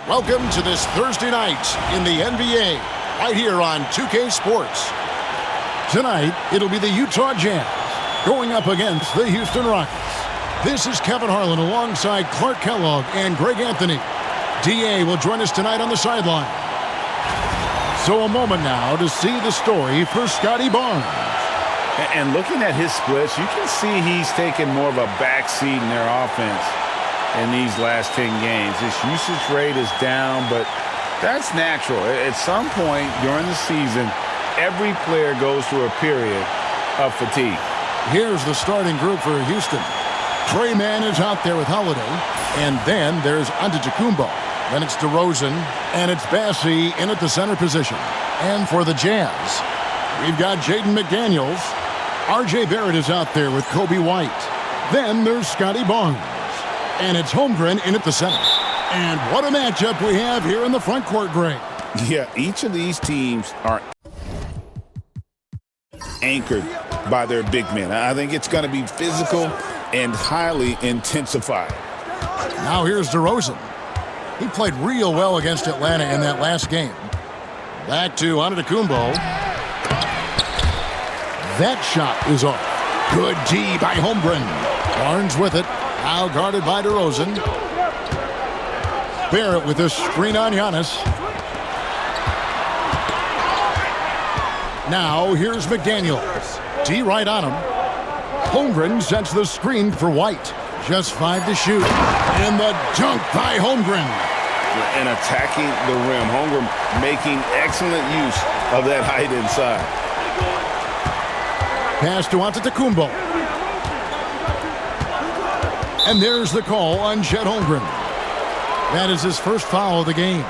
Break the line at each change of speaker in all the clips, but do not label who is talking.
Welcome to this Thursday night in the NBA, right here on 2K Sports. Tonight, it'll be the Utah Jazz going up against the Houston Rockets. This is Kevin Harlan alongside Clark Kellogg and Greg Anthony. DA will join us tonight on the sideline. So a moment now to see the story for Scotty Barnes.
And looking at his splits, you can see he's taken more of a backseat in their offense in these last 10 games. His usage rate is down, but that's natural. At some point during the season, every player goes through a period of fatigue.
Here's the starting group for Houston. Trey Mann is out there with Holiday, and then there's Antetokounmpo. Then it's DeRozan, and it's Bassey in at the center position. And for the Jazz, we've got Jaden McDaniels. R.J. Barrett is out there with Kobe White. Then there's Scotty Barnes. And it's Holmgren in at the center. And what a matchup we have here in the front court, Greg.
Yeah, each of these teams are anchored by their big men. I think it's going to be physical and highly intensified.
Now here's DeRozan. He played real well against Atlanta in that last game. Back to Antetokounmpo. That shot is off. Good D by Holmgren. Barnes with it. Now guarded by DeRozan. Barrett with a screen on Giannis. Now here's McDaniels. D right on him. Holmgren sets the screen for White. Just 5 to shoot. And the dunk by Holmgren.
And attacking the rim. Holmgren making excellent use of that height inside.
Pass to Antetokounmpo. And there's the call on Chet Holmgren. That is his first foul of the game.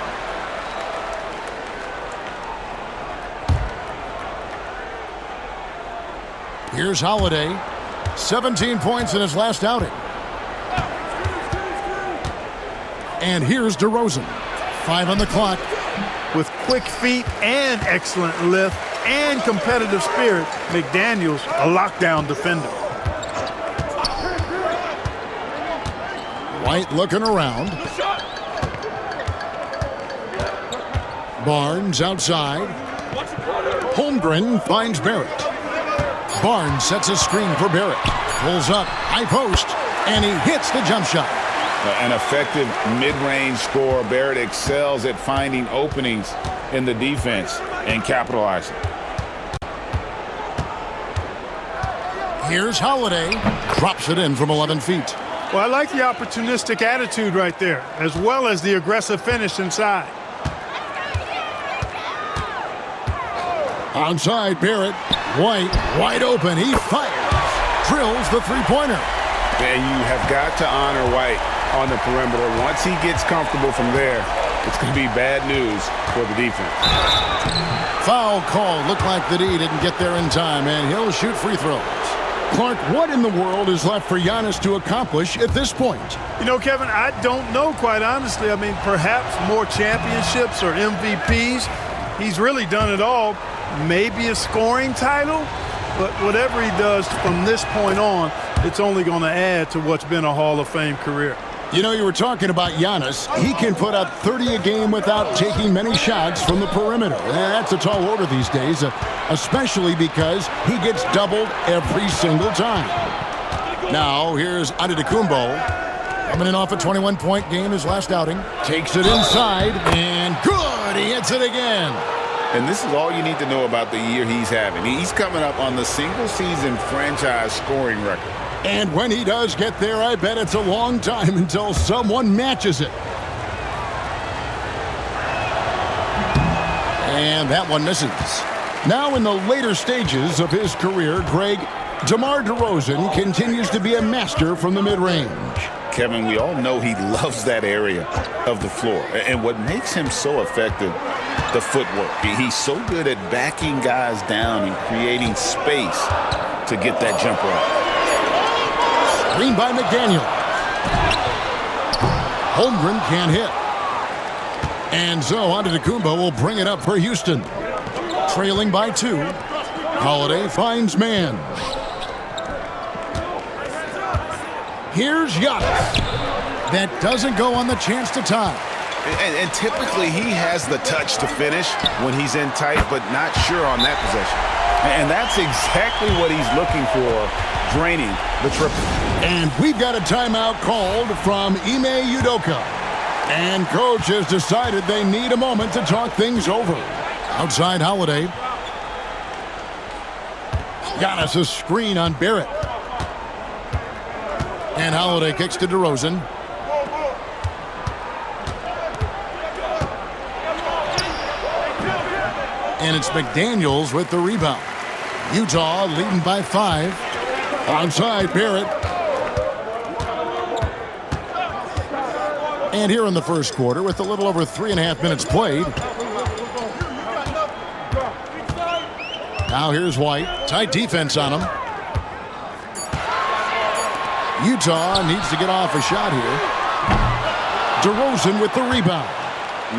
Here's Holiday. 17 points in his last outing. And here's DeRozan. 5 on the clock.
With quick feet and excellent lift and competitive spirit, McDaniels a lockdown defender.
White looking around. Barnes outside. Holmgren finds Barrett. Barnes sets a screen for Barrett. Pulls up, high post, and he hits the jump shot.
An effective mid-range scorer. Barrett excels at finding openings in the defense and capitalizing.
Here's Holiday. Drops it in from 11 feet.
Well, I like the opportunistic attitude right there, as well as the aggressive finish inside.
Outside Barrett. White wide open. He fires. Drills the three-pointer.
And you have got to honor White on the perimeter. Once he gets comfortable from there, it's going to be bad news for the defense.
Foul call. Looked like the D didn't get there in time, and he'll shoot free throws. Clark, what in the world is left for Giannis to accomplish at this point?
You know, Kevin, I don't know, quite honestly. I mean, perhaps more championships or MVPs. He's really done it all. Maybe a scoring title, but whatever he does from this point on, it's only going to add to what's been a Hall of Fame career.
You know, you were talking about Giannis. He can put up 30 a game without taking many shots from the perimeter. That's a tall order these days, especially because he gets doubled every single time. Now, here's Antetokounmpo. Coming in off a 21-point game his last outing. Takes it inside, and good! He hits it again.
And this is all you need to know about the year he's having. He's coming up on the single-season franchise scoring record.
And when he does get there, I bet it's a long time until someone matches it. And that one misses. Now in the later stages of his career, Greg, DeMar DeRozan continues to be a master from the mid-range.
Kevin, we all know he loves that area of the floor. And what makes him so effective, the footwork. He's so good at backing guys down and creating space to get that jumper up.
Screen by McDaniel. Holmgren can't hit. And so Antetokounmpo will bring it up for Houston. Trailing by 2. Holiday finds man. Here's Giannis. That doesn't go on the chance to tie.
And typically he has the touch to finish when he's in tight, but not sure on that possession. And that's exactly what he's looking for, draining the triple.
And we've got a timeout called from Ime Udoka. And coach has decided they need a moment to talk things over. Outside Holiday. Giannis a screen on Barrett. And Holiday kicks to DeRozan. And it's McDaniels with the rebound. Utah leading by 5. Onside Barrett. And here in the first quarter, with a little over 3.5 minutes played. Now here's White. Tight defense on him. Utah needs to get off a shot here. DeRozan with the rebound.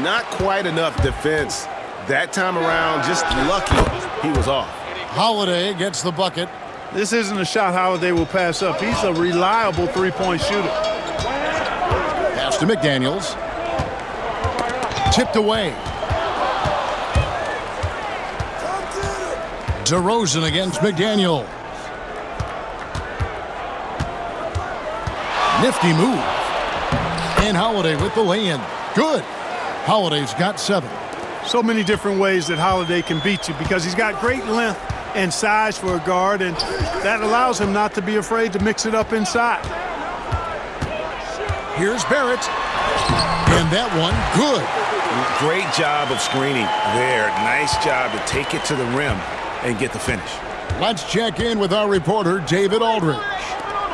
Not quite enough defense. That time around, just lucky he was off.
Holiday gets the bucket.
This isn't a shot Holiday will pass up. He's a reliable three-point shooter.
Pass to McDaniels. Tipped away. DeRozan against McDaniel. Nifty move. And Holiday with the lay-in. Good. Holiday's got 7.
So many different ways that Holiday can beat you because he's got great length and size for a guard, and that allows him not to be afraid to mix it up inside.
Here's Barrett. And that one, good.
Great job of screening there. Nice job to take it to the rim and get the finish.
Let's check in with our reporter, David Aldridge.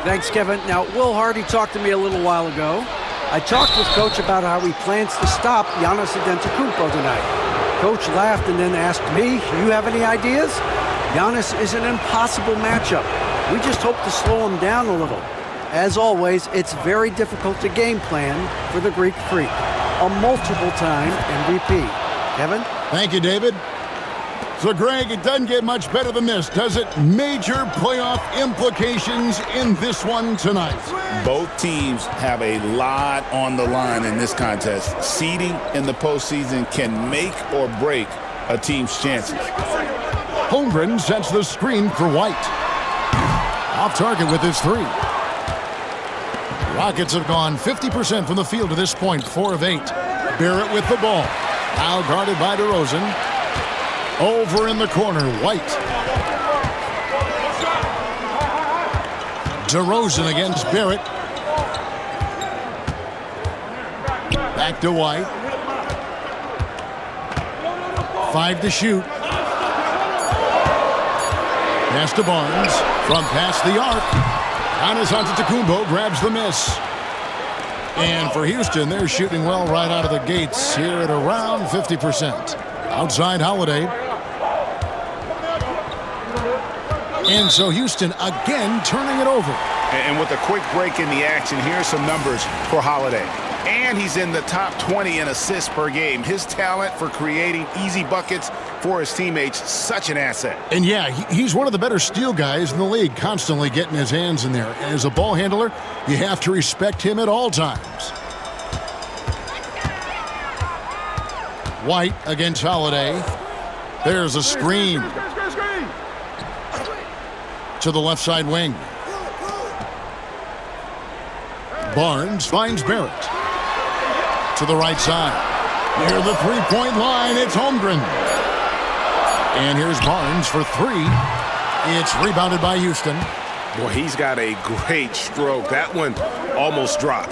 Thanks, Kevin. Now, Will Hardy talked to me a little while ago. I talked with Coach about how he plans to stop Giannis Antetokounmpo tonight. Coach laughed and then asked me, you have any ideas? Giannis is an impossible matchup. We just hope to slow him down a little. As always, it's very difficult to game plan for the Greek Freak, a multiple-time MVP. Kevin?
Thank you, David. So, Greg, it doesn't get much better than this, does it? Major playoff implications in this one tonight.
Both teams have a lot on the line in this contest. Seeding in the postseason can make or break a team's chances.
Holmgren sets the screen for White. Off target with his 3. Rockets have gone 50% from the field to this point, 4 of 8. Barrett with the ball. Now guarded by DeRozan. Over in the corner, White. DeRozan against Barrett. Back to White. 5 to shoot. Pass to Barnes. From past the arc. Giannis Antetokounmpo grabs the miss. And for Houston, they're shooting well right out of the gates here at around 50%. Outside Holiday. And so Houston again turning it over.
And with a quick break in the action, here's some numbers for Holiday. And he's in the top 20 in assists per game. His talent for creating easy buckets for his teammates, such an asset.
And yeah, he's one of the better steal guys in the league, constantly getting his hands in there. And as a ball handler, you have to respect him at all times. White against Holiday. There's a screen. To the left side wing. Barnes finds Barrett. To the right side. Near the three-point line, it's Holmgren. And here's Barnes for three. It's rebounded by Houston.
Boy, he's got a great stroke. That one almost dropped.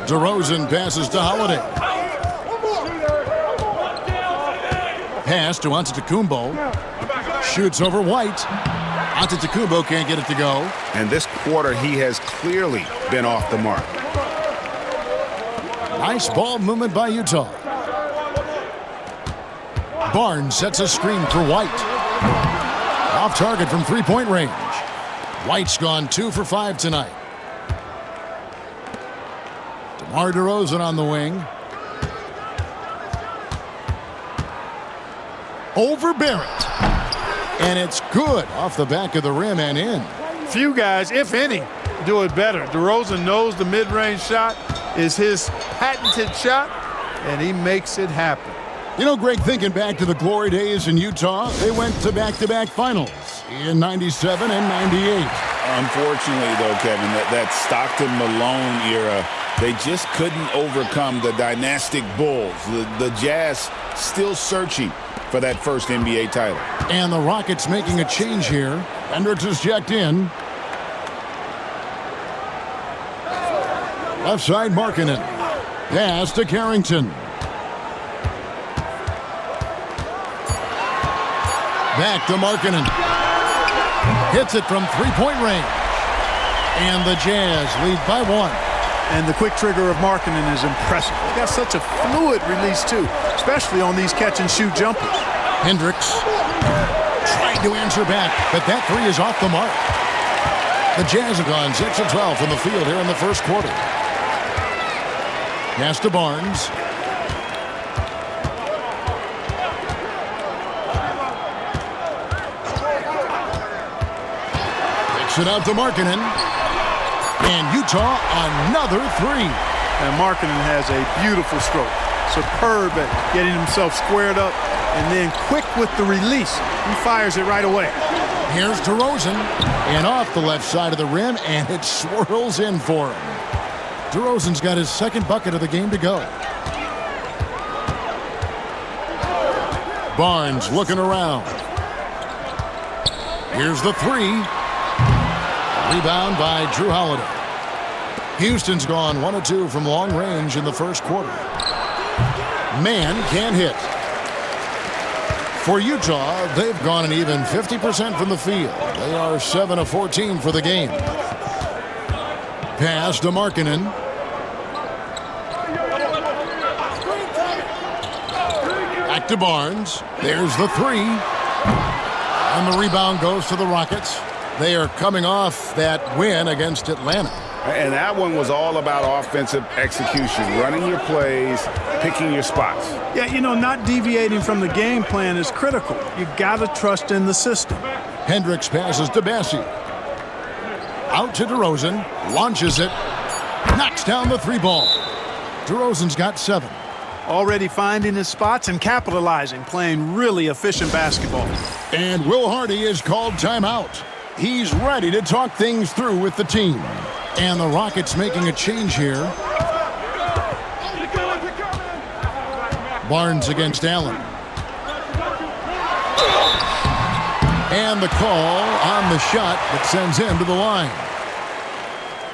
DeRozan passes to Holiday. Pass to Antetokounmpo. Shoots over White. Antetokounmpo can't get it to go.
And this quarter, he has clearly been off the mark.
Nice ball movement by Utah. Barnes sets a screen for White. Off target from three-point range. White's gone 2 for 5 tonight. DeMar DeRozan on the wing. Over Barrett. And it's good off the back of the rim and in.
Few guys, if any, do it better. DeRozan knows the mid-range shot is his patented shot, and he makes it happen.
You know, Greg, thinking back to the glory days in Utah, they went to back-to-back finals in 97 and 98.
Unfortunately, though, Kevin, that Stockton-Malone era, they just couldn't overcome the dynastic Bulls. The Jazz still searching for that first NBA title.
And the Rockets making a change here. Hendricks is checked in. Left side, Markkanen. Pass to Carrington. Back to Markkanen. Hits it from three-point range. And the Jazz lead by 1.
And the quick trigger of Markkanen is impressive. He got such a fluid release, too, especially on these catch-and-shoot jumpers.
Hendricks trying to answer back, but that three is off the mark. The Jazz have gone 6 of 12 from the field here in the first quarter. Pass to Barnes. Kicks it out to Markkanen. And Utah, another three.
And Markkanen has a beautiful stroke. Superb at getting himself squared up and then quick with the release. He fires it right away.
Here's DeRozan. And off the left side of the rim, and it swirls in for him. DeRozan's got his second bucket of the game to go. Barnes looking around. Here's the three. Rebound by Drew Holiday. Houston's gone 1 of 2 from long range in the first quarter. Man can't hit. For Utah, they've gone an even 50% from the field. They are 7 of 14 for the game. Pass to Markkanen. Back to Barnes. There's the three. And the rebound goes to the Rockets. They are coming off that win against Atlanta.
And that one was all about offensive execution, running your plays, picking your spots.
Yeah, you know, not deviating from the game plan is critical. You got to trust in the system.
Hendricks passes to Bassi. Out to DeRozan. Launches it. Knocks down the three ball. DeRozan's got 7.
Already finding his spots and capitalizing, playing really efficient basketball.
And Will Hardy is called timeout. He's ready to talk things through with the team. And the Rockets making a change here. Barnes against Allen. And the call on the shot that sends him to the line.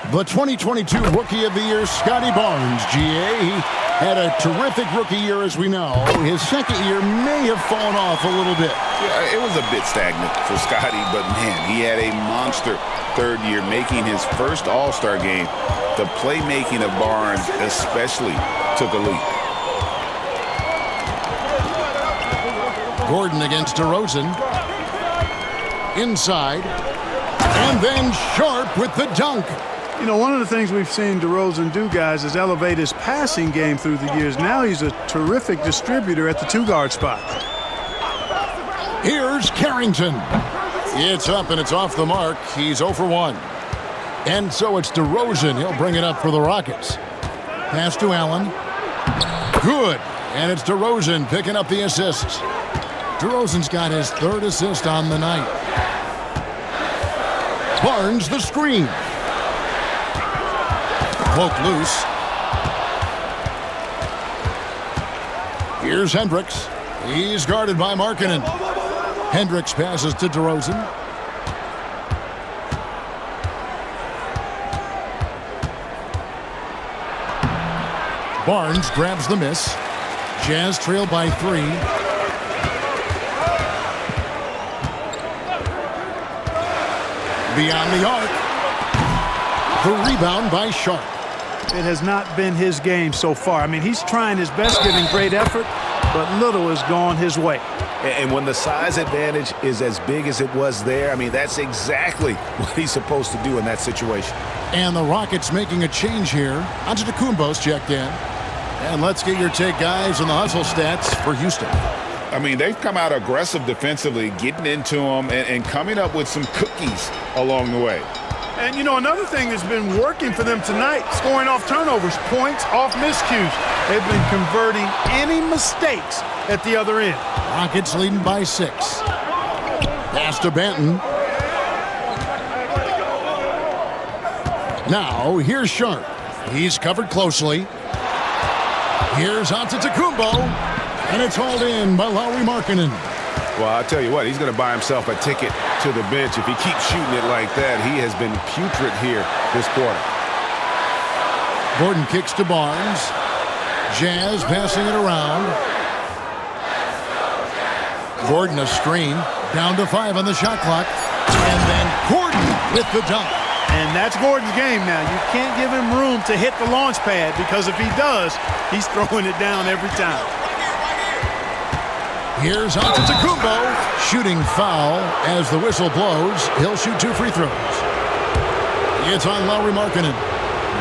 The 2022 Rookie of the Year, Scotty Barnes, GA. He had a terrific rookie year, as we know. His second year may have fallen off a little bit.
Yeah, it was a bit stagnant for Scotty, but man, he had a monster third year, making his first All-Star game. The playmaking of Barnes especially took a leap.
Gordon against DeRozan. Inside. And then Sharp with the dunk.
You know, one of the things we've seen DeRozan do, guys, is elevate his passing game through the years. Now he's a terrific distributor at the two-guard spot.
Here's Carrington. It's up and it's off the mark. He's 0 for 1. And so it's DeRozan. He'll bring it up for the Rockets. Pass to Allen. Good. And it's DeRozan picking up the assists. DeRozan's got his 3rd assist on the night. Barnes the screen. poked loose. Here's Hendricks. He's guarded by Markkanen. Hendricks passes to DeRozan. Barnes grabs the miss. Jazz trail by 3. Beyond the arc. The rebound by Sharp.
It has not been his game so far. I mean, he's trying his best, giving great effort, but little has gone his way.
And when the size advantage is as big as it was there, I mean, that's exactly what he's supposed to do in that situation.
And the Rockets making a change here. Antetokounmpo's checked in. And let's get your take, guys, on the hustle stats for Houston.
I mean, they've come out aggressive defensively, getting into them and coming up with some cookies along the way.
And, you know, another thing that's been working for them tonight, scoring off turnovers, points off miscues. They've been converting any mistakes at the other end.
Rockets leading by 6. Pass to Banton. Now, here's Sharp. He's covered closely. Here's Antetokounmpo. And it's hauled in by Lauri Markkanen.
Well, I'll tell you what, he's going to buy himself a ticket to the bench. If he keeps shooting it like that, he has been putrid here this quarter.
Gordon kicks to Barnes. Jazz passing it around. Gordon a screen. Down to 5 on the shot clock. And then Gordon with the dunk.
And that's Gordon's game now. You can't give him room to hit the launch pad because if he does, he's throwing it down every time.
Here's Antetokounmpo. Shooting foul as the whistle blows. He'll shoot 2 free throws. It's on Lauri Markkanen.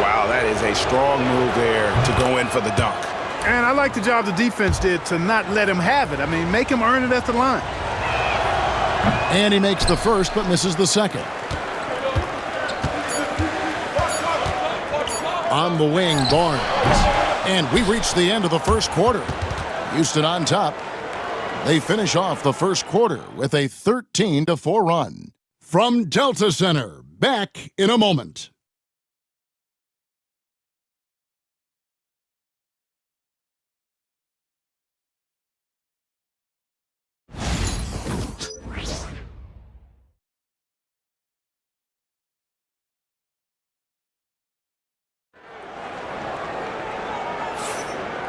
Wow, that is a strong move there to go in for the dunk.
And I like the job the defense did to not let him have it. I mean, make him earn it at the line.
And he makes the first but misses the second. On the wing, Barnes. And we reach the end of the first quarter. Houston on top. They finish off the first quarter with a 13-4 run. From Delta Center, back in a moment.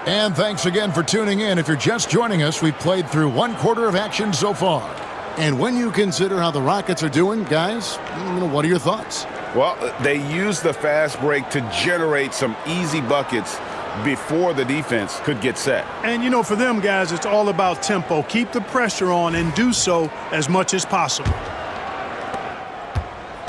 And thanks again for tuning in. If you're just joining us, we've played through 1 quarter of action so far. And when you consider how the Rockets are doing, guys, what are your thoughts?
Well, they used the fast break to generate some easy buckets before the defense could get set.
And, you know, for them, guys, it's all about tempo. Keep the pressure on and do so as much as possible.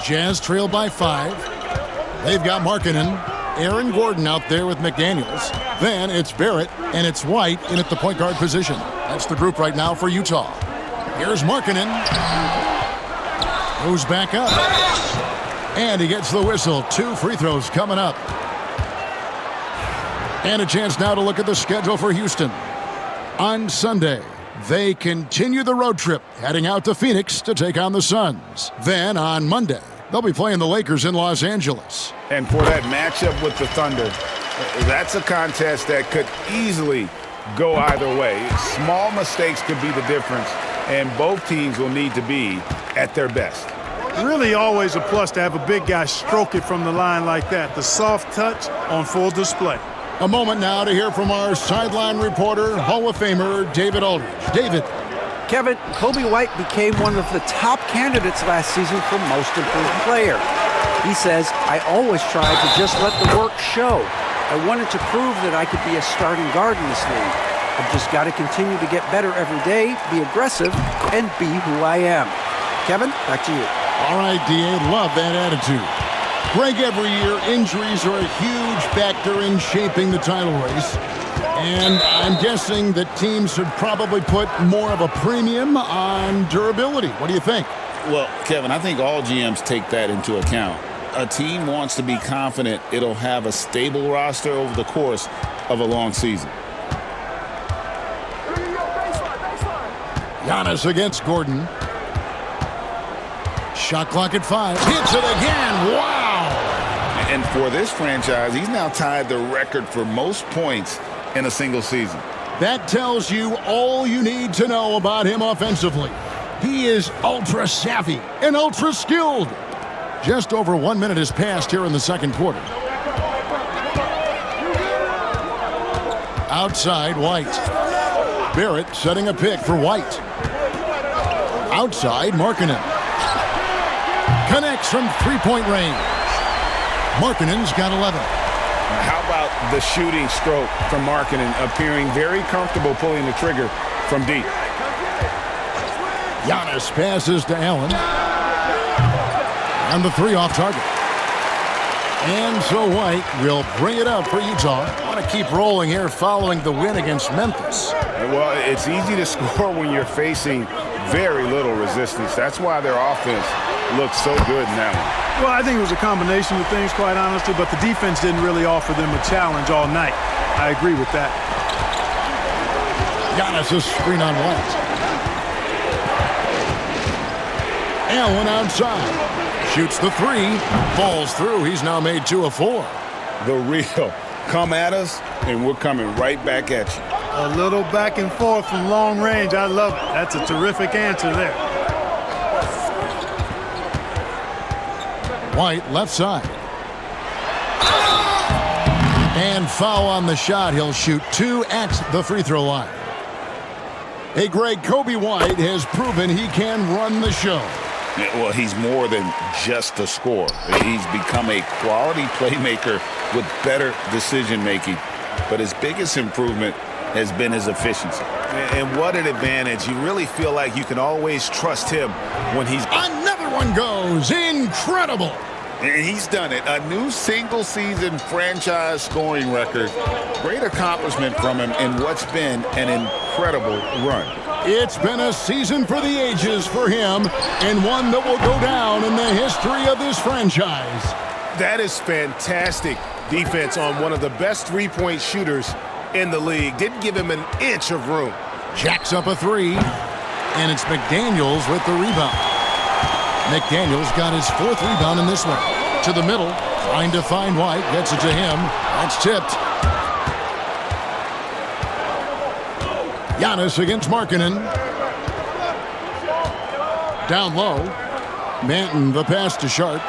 Jazz trail by 5. They've got Markkanen. Aaron Gordon out there with McDaniels. Then it's Barrett, and it's White in at the point guard position. That's the group right now for Utah. Here's Markkanen. Moves back up. And he gets the whistle. 2 free throws coming up. And a chance now to look at the schedule for Houston. On Sunday, they continue the road trip, heading out to Phoenix to take on the Suns. Then on Monday, they'll be playing the Lakers in Los Angeles.
And for that matchup with the Thunder, that's a contest that could easily go either way. Small mistakes could be the difference, and both teams will need to be at their best.
Really always a plus to have a big guy stroke it from the line like that. The soft touch on full display.
A moment now to hear from our sideline reporter, Hall of Famer David Aldridge. David.
Kevin, Kobe White became one of the top candidates last season for Most Improved Player. He says, I always tried to just let the work show. I wanted to prove that I could be a starting guard in this league. I've just got to continue to get better every day, be aggressive, and be who I am. Kevin, back to you.
All right, D.A., love that attitude. Greg, every year, injuries are a huge factor in shaping the title race. And I'm guessing that teams should probably put more of a premium on durability. What do you think?
Well, Kevin, I think all GMs take that into account. A team wants to be confident it'll have a stable roster over the course of a long season.
Giannis against Gordon. Shot clock at 5. Hits it again. Wow!
And for this franchise, he's now tied the record for most points in a single season.
That tells you all you need to know about him offensively. He is ultra savvy and ultra skilled. Just over 1 minute has passed here in the second quarter. Outside, White. Barrett setting a pick for White. Outside, Markkanen. Connects from three-point range. Markkanen's got 11.
How about the shooting stroke from Markkanen, appearing very comfortable pulling the trigger from deep.
Giannis passes to Allen. And the three off target. And so White will bring it up for Utah. Want to keep rolling here following the win against Memphis.
Well, it's easy to score when you're facing very little resistance. That's why their offense looks so good in that one.
Well, I think it was a combination of things, quite honestly, but the defense didn't really offer them a challenge all night. I agree with that.
Giannis a screen on White. Allen outside. Shoots the three. Falls through. He's now made 2 of 4.
The real come at us, and we're coming right back at you.
A little back and forth from long range. I love it. That's a terrific answer there.
White left side. And foul on the shot. He'll shoot 2 at the free throw line. Hey, Greg, Kobe White has proven he can run the show.
Well, he's more than just a scorer. He's become a quality playmaker with better decision-making. But his biggest improvement has been his efficiency.
And what an advantage. You really feel like you can always trust him when he's...
Another one goes. Incredible.
And he's done it. A new single-season franchise scoring record. Great accomplishment from him in what's been an incredible run.
It's been a season for the ages for him, and one that will go down in the history of this franchise.
That is fantastic defense on one of the best three-point shooters in the league. Didn't give him an inch of room.
Jacks up a three, and it's McDaniels with the rebound. McDaniels got his 4th rebound in this one. To the middle, trying to find White, gets it to him. That's tipped. Giannis against Markkanen. Down low. Manton, the pass to Sharp.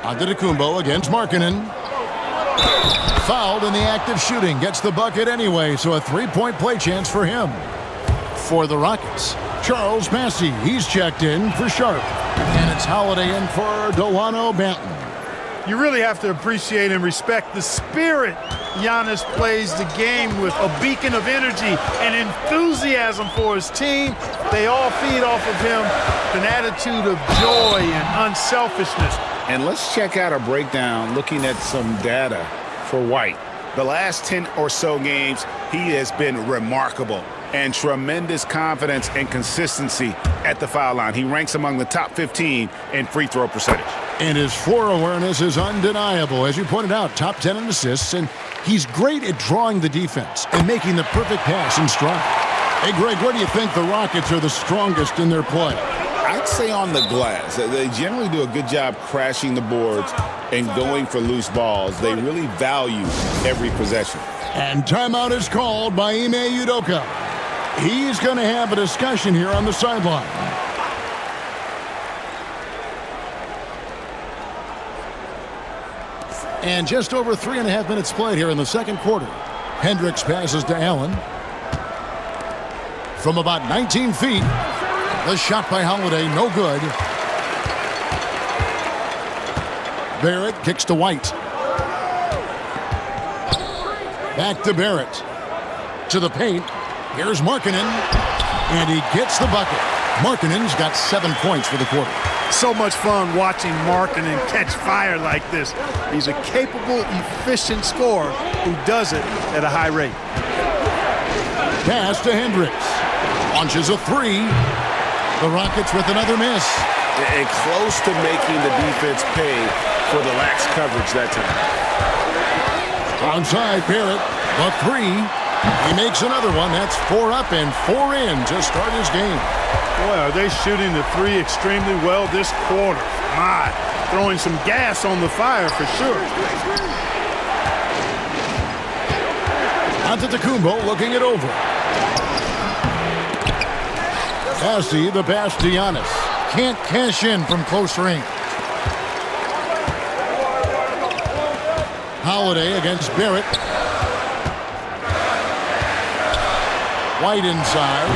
Antetokounmpo against Markkanen. Fouled in the act of shooting. Gets the bucket anyway, so a 3-point play chance for him. For the Rockets, Charles Massey. He's checked in for Sharp. And it's Holiday in for Delano Banton.
You really have to appreciate and respect the spirit Giannis plays the game with, a beacon of energy and enthusiasm for his team. They all feed off of him, an attitude of joy and unselfishness.
And let's check out a breakdown looking at some data for White. The last 10 or so games, he has been remarkable and tremendous confidence and consistency at the foul line. He ranks among the top 15 in free throw percentage.
And his floor awareness is undeniable. As you pointed out, top 10 in assists, and he's great at drawing the defense and making the perfect pass in stride. Hey, Greg, where do you think the Rockets are the strongest in their play?
I'd say on the glass. They generally do a good job crashing the boards and going for loose balls. They really value every possession.
And timeout is called by Ime Udoka. He's going to have a discussion here on the sideline. And just over 3.5 minutes played here in the second quarter. Hendricks passes to Allen. From about 19 feet, the shot by Holiday, no good. Barrett kicks to White. Back to Barrett. To the paint. Here's Markkanen. And he gets the bucket. Markkanen's got 7 points for the quarter.
So much fun watching Markkanen catch fire like this. He's a capable, efficient scorer who does it at a high rate.
Pass to Hendricks. Launches a three. The Rockets with another miss.
And close to making the defense pay for the lax coverage that time.
Onside, Barrett. The three. He makes another one. That's 4 up and 4 in to start his game.
Boy, are they shooting the three extremely well this quarter. My, throwing some gas on the fire for sure.
Antetokounmpo looking it over. Passy, the pass to Giannis. Can't cash in from close range. Holiday against Barrett. White inside.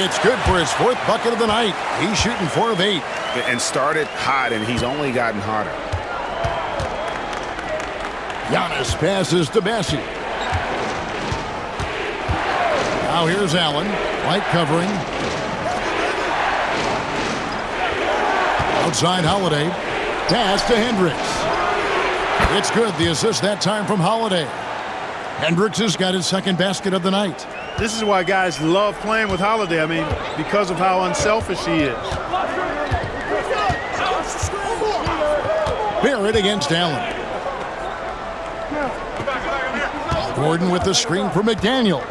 It's good for his 4th bucket of the night. He's shooting 4 of 8.
And started hot, and he's only gotten hotter.
Giannis passes to Bessie. Now here's Allen. White covering. Outside Holiday. Pass to Hendricks. It's good. The assist that time from Holiday. Hendricks has got his 2nd basket of the night.
This is why guys love playing with Holiday. I mean, because of how unselfish he is.
Barrett against Allen. Gordon with the screen for McDaniel.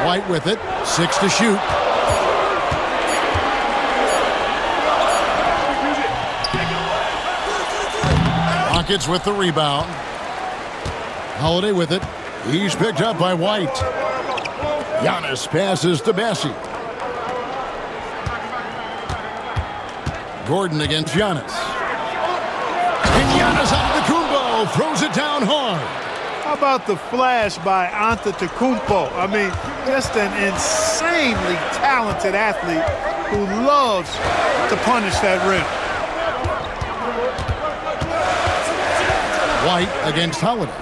White with it. 6 to shoot. Rockets with the rebound. Holiday with it. He's picked up by White. Giannis passes to Bessie. Gordon against Giannis. And Giannis Antetokounmpo throws it down hard.
How about the flash by Antetokounmpo? I mean, just an insanely talented athlete who loves to punish that rim.
White against Holiday.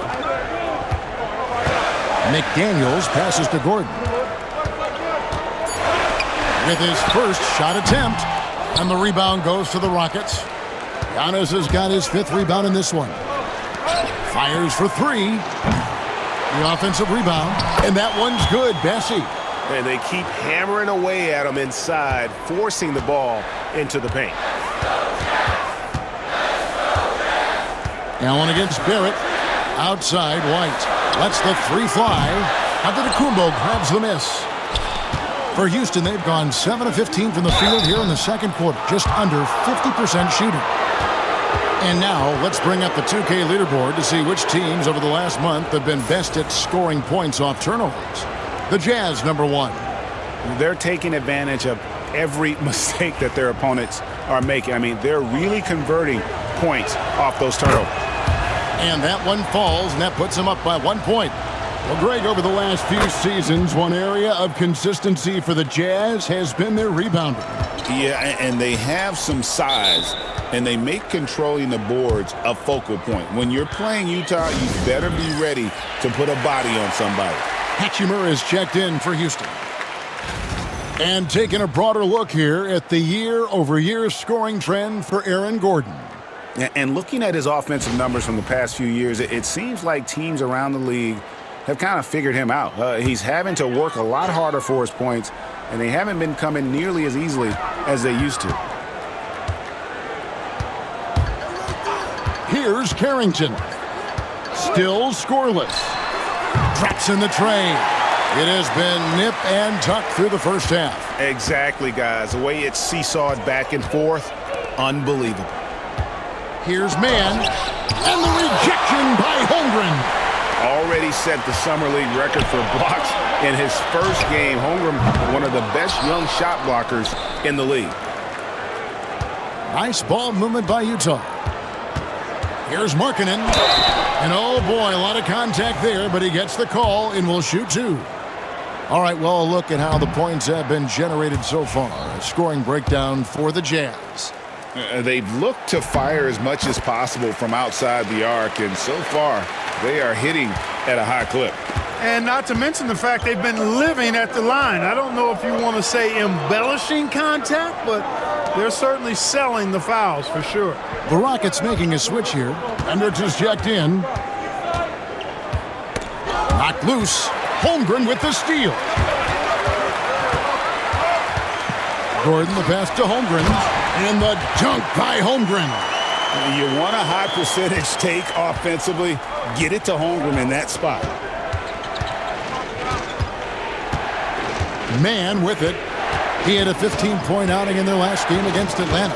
McDaniels passes to Gordon. With his first shot attempt, and the rebound goes to the Rockets. Giannis has got his 5th rebound in this one. Fires for 3. The offensive rebound, and that one's good. Bessie.
And they keep hammering away at him inside, forcing the ball into the paint.
Allen against Barrett. Outside, White. Lets the 3 fly. Antetokounmpo grabs the miss. For Houston, they've gone 7 of 15 from the field here in the 2nd quarter. Just under 50% shooting. And now, let's bring up the 2K leaderboard to see which teams over the last month have been best at scoring points off turnovers. The Jazz, number 1.
They're taking advantage of every mistake that their opponents are making. I mean, they're really converting points off those turnovers.
And that one falls, and that puts them up by 1 point. Well, Greg, over the last few seasons, one area of consistency for the Jazz has been their rebounding.
Yeah, and they have some size, and they make controlling the boards a focal point. When you're playing Utah, you better be ready to put a body on somebody.
Hatchimer is checked in for Houston. And taking a broader look here at the year-over-year scoring trend for Aaron Gordon.
And looking at his offensive numbers from the past few years, it seems like teams around the league have kind of figured him out. He's having to work a lot harder for his points, and they haven't been coming nearly as easily as they used to.
Here's Carrington. Still scoreless. Drops in the tray. It has been nip and tuck through the first half.
Exactly, guys. The way it's seesawed back and forth, unbelievable.
Here's Mann, and the rejection by Holmgren.
Already set the Summer League record for blocks in his first game. Holmgren, one of the best young shot blockers in the league.
Nice ball movement by Utah. Here's Markkanen. And oh boy, a lot of contact there, but he gets the call and will shoot 2. All right, well, a look at how the points have been generated so far. A scoring breakdown for the Jazz.
They've looked to fire as much as possible from outside the arc, and so far they are hitting at a high clip.
And not to mention the fact they've been living at the line. I don't know if you want to say embellishing contact, but they're certainly selling the fouls for sure.
The Rockets making a switch here. Hendricks is checked in. Knocked loose. Holmgren with the steal. Gordon the pass to Holmgren. And the dunk by Holmgren.
You want a high percentage take offensively, get it to Holmgren in that spot.
Mann with it. He had a 15-point outing in their last game against Atlanta.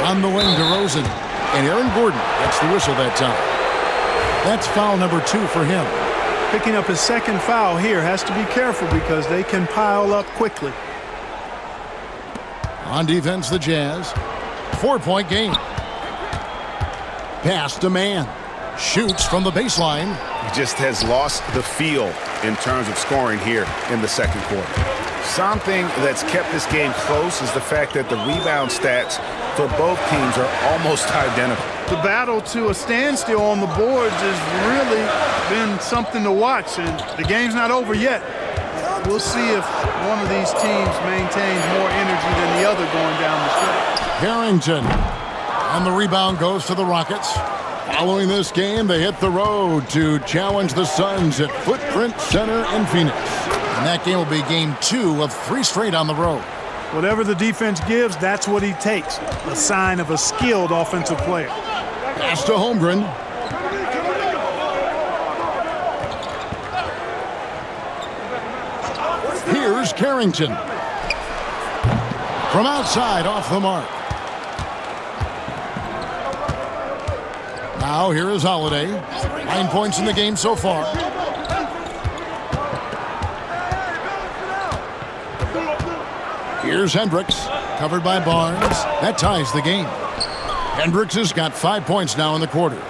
On the wing, DeRozan. And Aaron Gordon gets the whistle that time. That's foul number 2 for him.
Picking up his second foul here. Has to be careful because they can pile up quickly.
On defense, the Jazz. 4-point game. Pass to man. Shoots from the baseline.
He just has lost the feel in terms of scoring here in the second quarter.
Something that's kept this game close is the fact that the rebound stats for both teams are almost identical.
The battle to a standstill on the boards has really been something to watch, and the game's not over yet. We'll see if one of these teams maintains more energy than the other going down the stretch.
Harrington. And the rebound goes to the Rockets. Following this game, they hit the road to challenge the Suns at Footprint Center in Phoenix. And that game will be game 2 of 3 straight on the road.
Whatever the defense gives, that's what he takes. A sign of a skilled offensive player.
Pass to Holmgren. Here's Carrington. From outside, off the mark. Now here is Holiday. 9 points in the game so far. Here's Hendricks, covered by Barnes. That ties the game. Hendricks has got 5 points now in the quarter.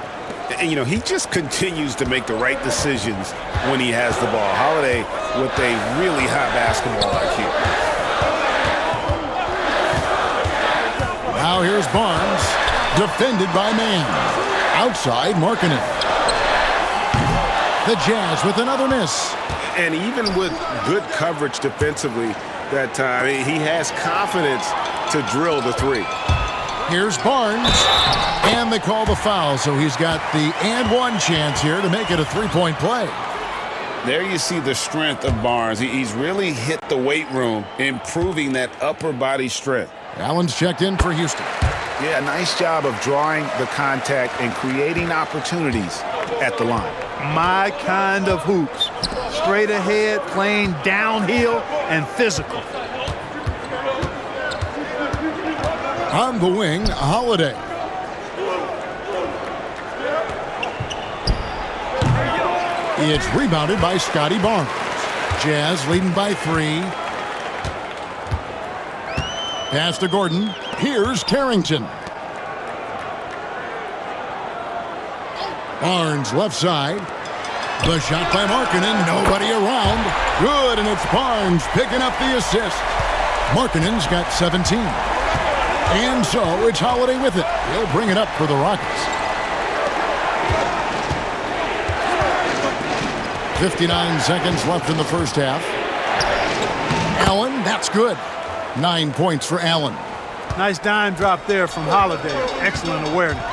And, you know, he just continues to make the right decisions when he has the ball. Holiday with a really high basketball IQ.
Now here's Barnes, defended by man. Outside, Markkanen. The Jazz with another miss.
And even with good coverage defensively that time, he has confidence to drill the 3.
Here's Barnes. And they call the foul, so he's got the and 1 chance here to make it a 3-point play.
There you see the strength of Barnes. He's really hit the weight room, improving that upper body strength.
Allen's checked in for Houston.
Yeah, nice job of drawing the contact and creating opportunities at the line.
My kind of hoops. Straight ahead, playing downhill, and physical.
On the wing, Holiday. It's rebounded by Scotty Barnes. Jazz leading by 3. Pass to Gordon. Here's Carrington. Barnes left side. The shot by Markkanen. Nobody around. Good, and it's Barnes picking up the assist. Markkanen's got 17. And so it's Holiday with it. He'll bring it up for the Rockets. 59 seconds left in the first half. Allen, that's good. 9 points for Allen.
Nice dime drop there from Holiday. Excellent awareness.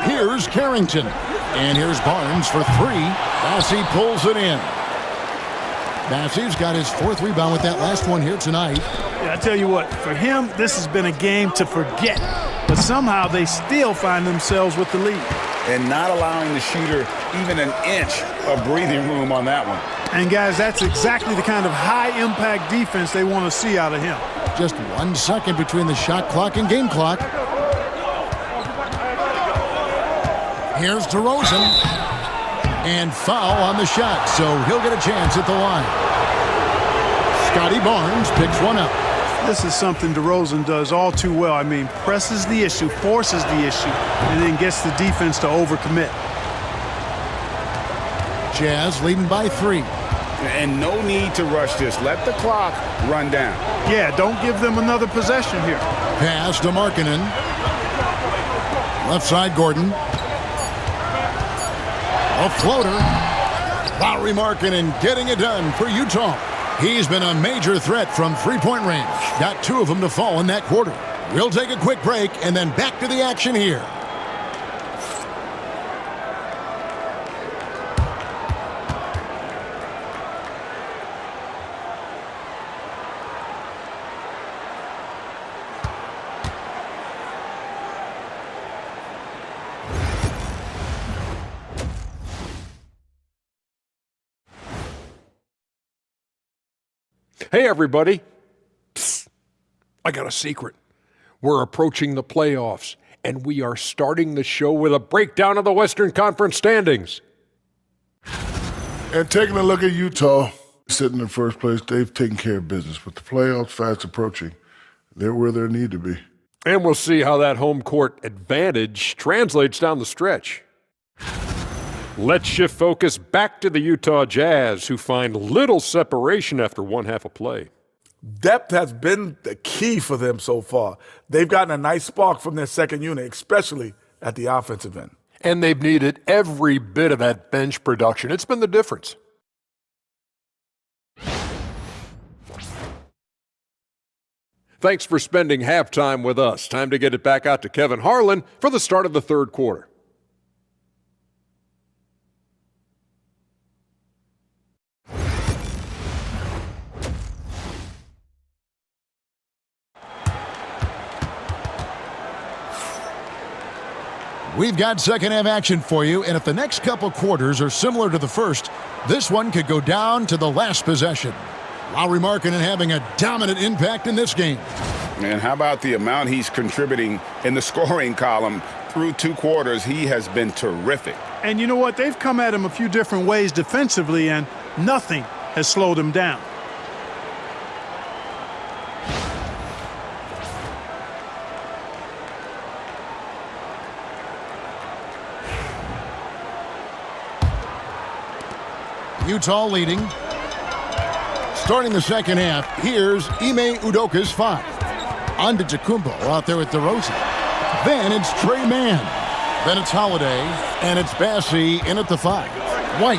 Here's Carrington. And here's Barnes for 3. Bassey pulls it in. Bassey's got his 4th rebound with that last one here tonight.
Yeah, I tell you what, for him, this has been a game to forget. But somehow they still find themselves with the lead.
And not allowing the shooter even an inch of breathing room on that one.
And, guys, that's exactly the kind of high-impact defense they want to see out of him.
Just 1 second between the shot clock and game clock. Here's DeRozan. And foul on the shot, so he'll get a chance at the line. Scotty Barnes picks one up.
This is something DeRozan does all too well. I mean, presses the issue, forces the issue, and then gets the defense to overcommit.
Jazz leading by 3.
And no need to rush this. Let the clock run down.
Yeah, don't give them another possession here.
Pass to Markkanen. Left side, Gordon. A floater. Lauri Markkanen getting it done for Utah. He's been a major threat from 3-point range. Got 2 of them to fall in that quarter. We'll take a quick break and then back to the action here.
Hey, everybody. Psst. I got a secret. We're approaching the playoffs, and we are starting the show with a breakdown of the Western Conference standings.
And taking a look at Utah, sitting in first place, they've taken care of business. With the playoffs fast approaching, they're where they need to be.
And we'll see how that home court advantage translates down the stretch. Let's shift focus back to the Utah Jazz, who find little separation after one half of play.
Depth has been the key for them so far. They've gotten a nice spark from their second unit, especially at the offensive end.
And they've needed every bit of that bench production. It's been the difference. Thanks for spending halftime with us. Time to get it back out to Kevin Harlan for the start of the third quarter.
We've got second half action for you, and if the next couple quarters are similar to the first, this one could go down to the last possession. Lauri Markkanen having a dominant impact in this game.
And how about the amount he's contributing in the scoring column through two quarters? He has been terrific.
And you know what? They've come at him a few different ways defensively, and nothing has slowed him down.
Utah leading. Starting the second half, here's Ime Udoka's 5. Antetokounmpo out there with DeRozan. Then it's Trey Mann. Then it's Holiday. And it's Bassey in at the 5. White.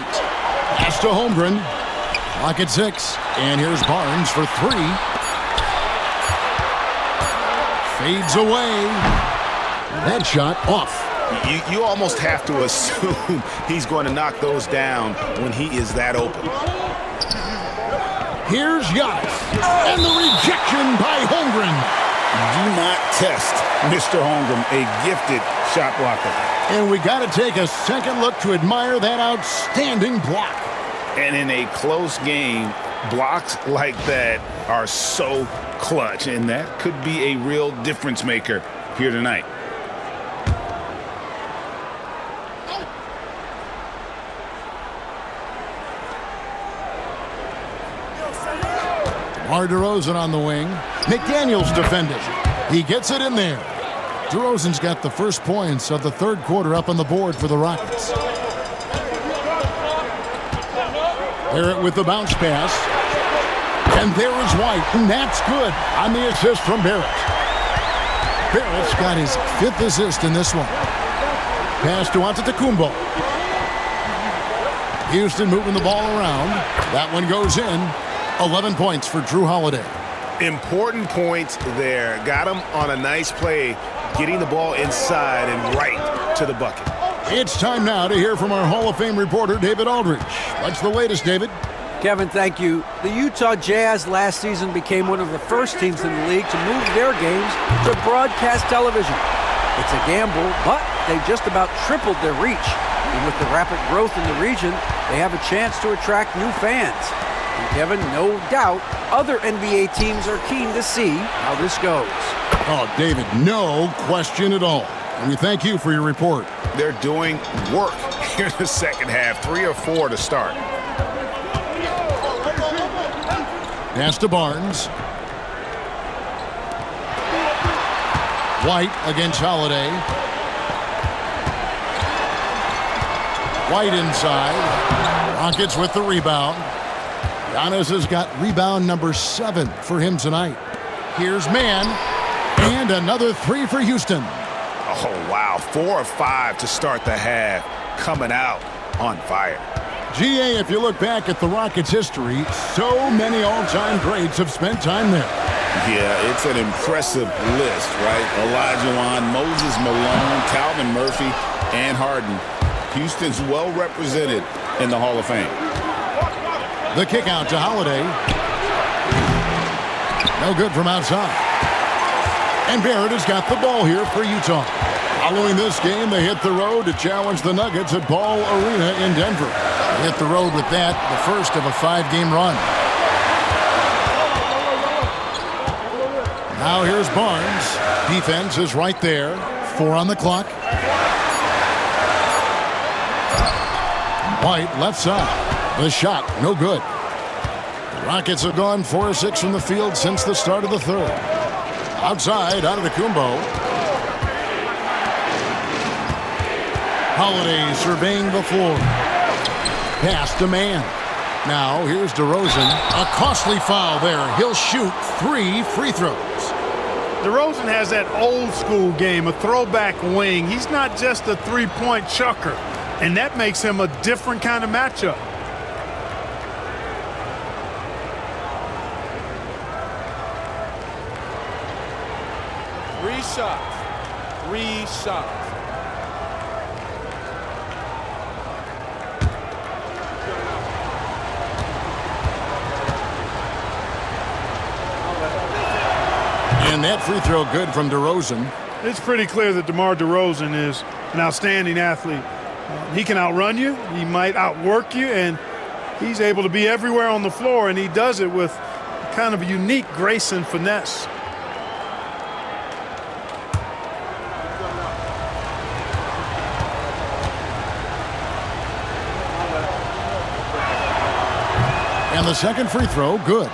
Pass to Holmgren. Clock at 6. And here's Barnes for 3. Fades away. That shot off.
You almost have to assume he's going to knock those down when he is that open.
Here's Giannis. And the rejection by Holmgren.
Do not test Mr. Holmgren, a gifted shot blocker.
And we got to take a second look to admire that outstanding block.
And in a close game, blocks like that are so clutch, and that could be a real difference maker here tonight.
DeRozan on the wing. McDaniels defended. He gets it in there. DeRozan's got the first points of the third quarter up on the board for the Rockets. Barrett with the bounce pass. And there is White, and that's good on the assist from Barrett. Barrett's got his 5th assist in this one. Pass to Antetokounmpo. Houston moving the ball around. That one goes in. 11 points for Drew Holiday.
Important points there. Got him on a nice play, getting the ball inside and right to the bucket.
It's time now to hear from our Hall of Fame reporter, David Aldridge. What's the latest, David?
Kevin, thank you. The Utah Jazz last season became one of the first teams in the league to move their games to broadcast television. It's a gamble, but they just about tripled their reach. And with the rapid growth in the region, they have a chance to attract new fans. And Kevin, no doubt, other NBA teams are keen to see how this goes.
Oh, David, no question at all. And we thank you for your report.
They're doing work here in the second half, 3 or 4 to start.
Pass to Barnes. White against Holiday. White inside. Rockets with the rebound. Giannis has got rebound number 7 for him tonight. Here's Mann. And another 3 for Houston.
Oh, wow. 4 or 5 to start the half. Coming out on fire.
GA, if you look back at the Rockets' history, so many all-time greats have spent time there.
Yeah, it's an impressive list, right? Olajuwon, Moses Malone, Calvin Murphy, and Harden. Houston's well represented in the Hall of Fame.
The kick out to Holiday. No good from outside. And Barrett has got the ball here for Utah. Following this game, they hit the road to challenge the Nuggets at Ball Arena in Denver. They hit the road with that, the first of a 5-game run. Now here's Barnes. Defense is right there. 4 on the clock. White left side. The shot, no good. The Rockets have gone 4-6 from the field since the start of the third. Outside, Antetokounmpo. Holiday surveying the floor. Pass to man. Now here's DeRozan. A costly foul there. He'll shoot 3 free throws.
DeRozan has that old school game, a throwback wing. He's not just a three-point chucker, and that makes him a different kind of matchup.
Three shots.
And that free throw good from DeRozan.
It's pretty clear that DeMar DeRozan is an outstanding athlete. He can outrun you, he might outwork you, and he's able to be everywhere on the floor, and he does it with kind of a unique grace and finesse.
And the second free throw, good.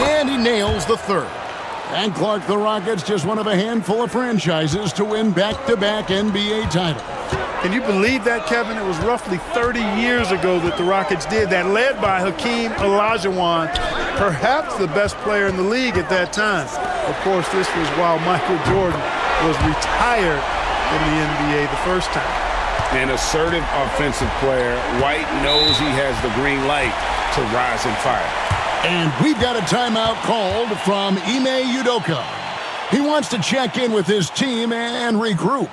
And he nails the third. And Clark, the Rockets, just one of a handful of franchises to win back-to-back NBA titles.
Can you believe that, Kevin? It was roughly 30 years ago that the Rockets did that, led by Hakeem Olajuwon, perhaps the best player in the league at that time. Of course, this was while Michael Jordan was retired in the NBA the first time.
An assertive offensive player. White knows he has the green light to rise and fire.
And we've got a timeout called from Ime Udoka. He wants to check in with his team and regroup.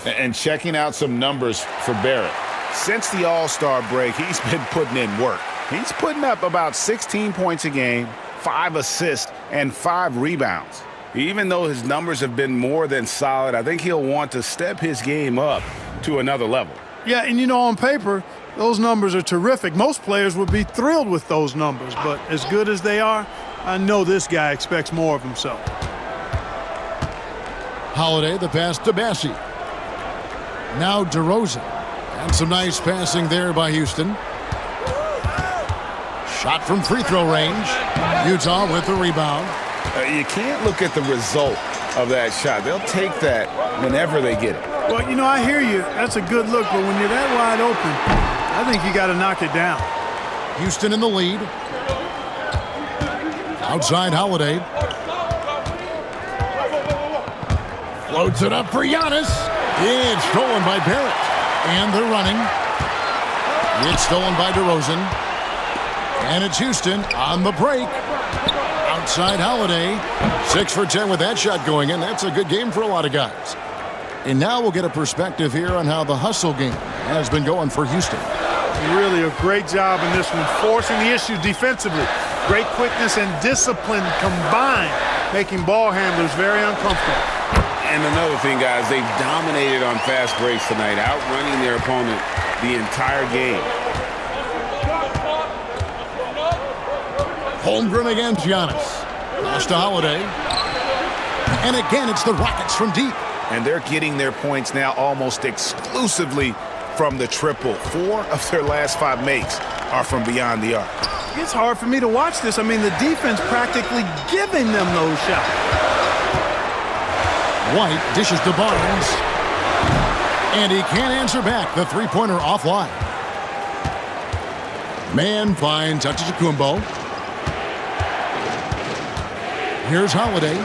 And checking out some numbers for Barrett. Since the All-Star break, he's been putting in work. He's putting up about 16 points a game, 5 assists, and 5 rebounds. Even though his numbers have been more than solid, I think he'll want to step his game up to another level.
Yeah, and you know, on paper, those numbers are terrific. Most players would be thrilled with those numbers, but as good as they are, I know this guy expects more of himself.
Holiday, the pass to Bassi. Now DeRozan. And some nice passing there by Houston. Shot from free throw range. Utah with the rebound.
You can't look at the result of that shot. They'll take that whenever they get it.
Well, you know, I hear you. That's a good look, but when you're that wide open, I think you got to knock it down.
Houston in the lead. Outside Holiday. Floats it up for Giannis. It's stolen by Barrett. And they're running. It's stolen by DeRozan. And it's Houston on the break. Outside Holiday. 6 for 10 with that shot going in. That's a good game for a lot of guys. And now we'll get a perspective here on how the hustle game has been going for Houston.
Really a great job in this one, forcing the issue defensively. Great quickness and discipline combined, making ball handlers very uncomfortable.
And another thing, guys, they've dominated on fast breaks tonight, outrunning their opponent the entire game.
Holmgren against Giannis. Pass to Holiday. And again, it's the Rockets from deep.
And they're getting their points now almost exclusively from the triple. 4 of their last 5 makes are from beyond the arc.
It's hard for me to watch this. I mean, the defense practically giving them those shots.
White dishes to Barnes. And he can't answer back. The three-pointer offline. Man finds Antetokounmpo. Here's Holiday.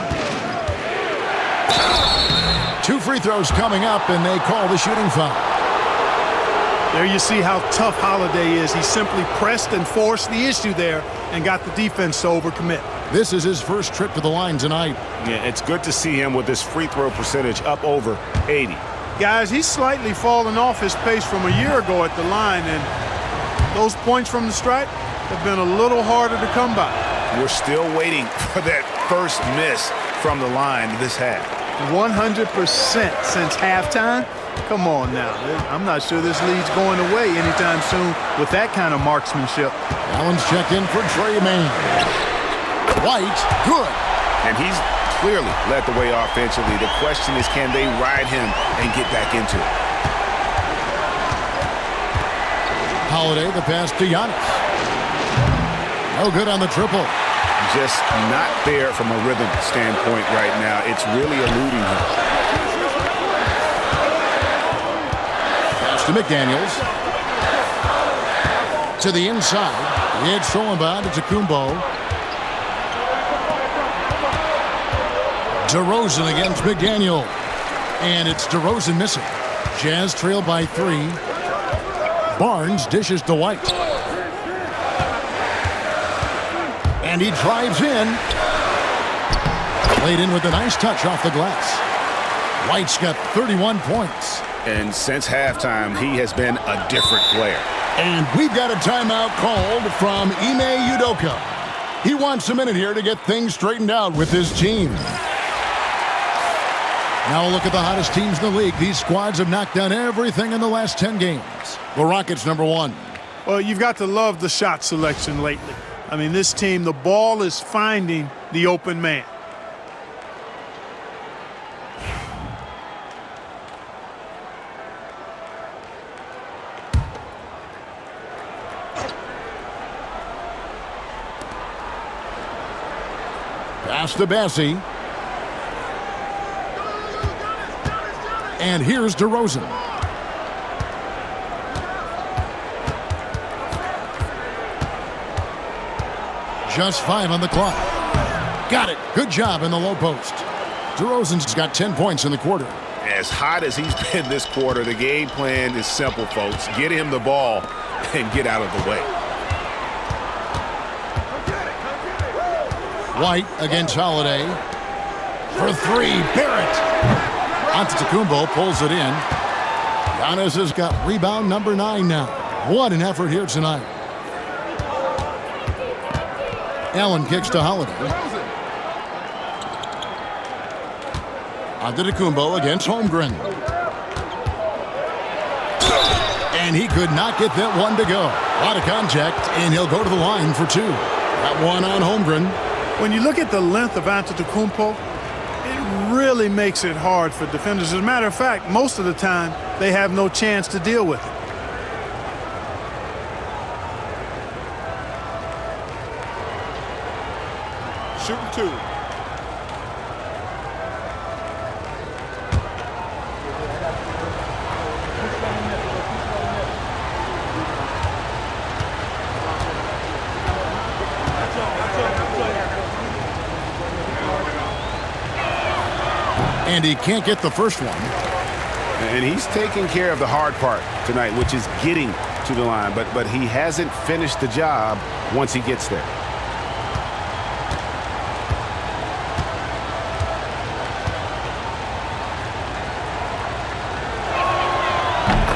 2 free throws coming up, and they call the shooting foul.
There you see how tough Holiday is. He simply pressed and forced the issue there and got the defense to overcommit.
This is his first trip to the line tonight.
Yeah, it's good to see him with his free throw percentage up over 80.
Guys, he's slightly fallen off his pace from a year ago at the line, and those points from the stripe have been a little harder to come by.
We're still waiting for that first miss from the line this half.
100% since halftime. Come on now. I'm not sure this lead's going away anytime soon with that kind of marksmanship.
Allen's checked in for Trey Mann. White, good.
And he's clearly led the way offensively. The question is, can they ride him and get back into it?
Holiday, the pass to Giannis. No good on the triple.
Just not there from a rhythm standpoint right now. It's really eluding him.
To McDaniels. To the inside. It's thrown by Antetokounmpo. DeRozan against McDaniel. And it's DeRozan missing. Jazz trail by 3. Barnes dishes to White. And he drives in. Laid in with a nice touch off the glass. White's got 31 points.
And since halftime, he has been a different player.
And we've got a timeout called from Ime Udoka. He wants a minute here to get things straightened out with his team. Now a look at the hottest teams in the league. These squads have knocked down everything in the last 10 games. The Rockets, number 1.
Well, you've got to love the shot selection lately. I mean, this team, the ball is finding the open man.
Pass to Bassie. And here's DeRozan. Just 5 on the clock. Got it. Good job in the low post. DeRozan's got 10 points in the quarter.
As hot as he's been this quarter, the game plan is simple, folks. Get him the ball and get out of the way.
White against Holiday. For 3, Barrett. Antetokounmpo pulls it in. Giannis has got rebound number 9 now. What an effort here tonight. Allen kicks to Holiday. Antetokounmpo against Holmgren. And he could not get that one to go. A lot of contact, and he'll go to the line for 2. That one on Holmgren.
When you look at the length of Antetokounmpo, it really makes it hard for defenders. As a matter of fact, most of the time, they have no chance to deal with it.
Shooting 2.
And he can't get the first one.
And he's taking care of the hard part tonight, which is getting to the line. But he hasn't finished the job once he gets there.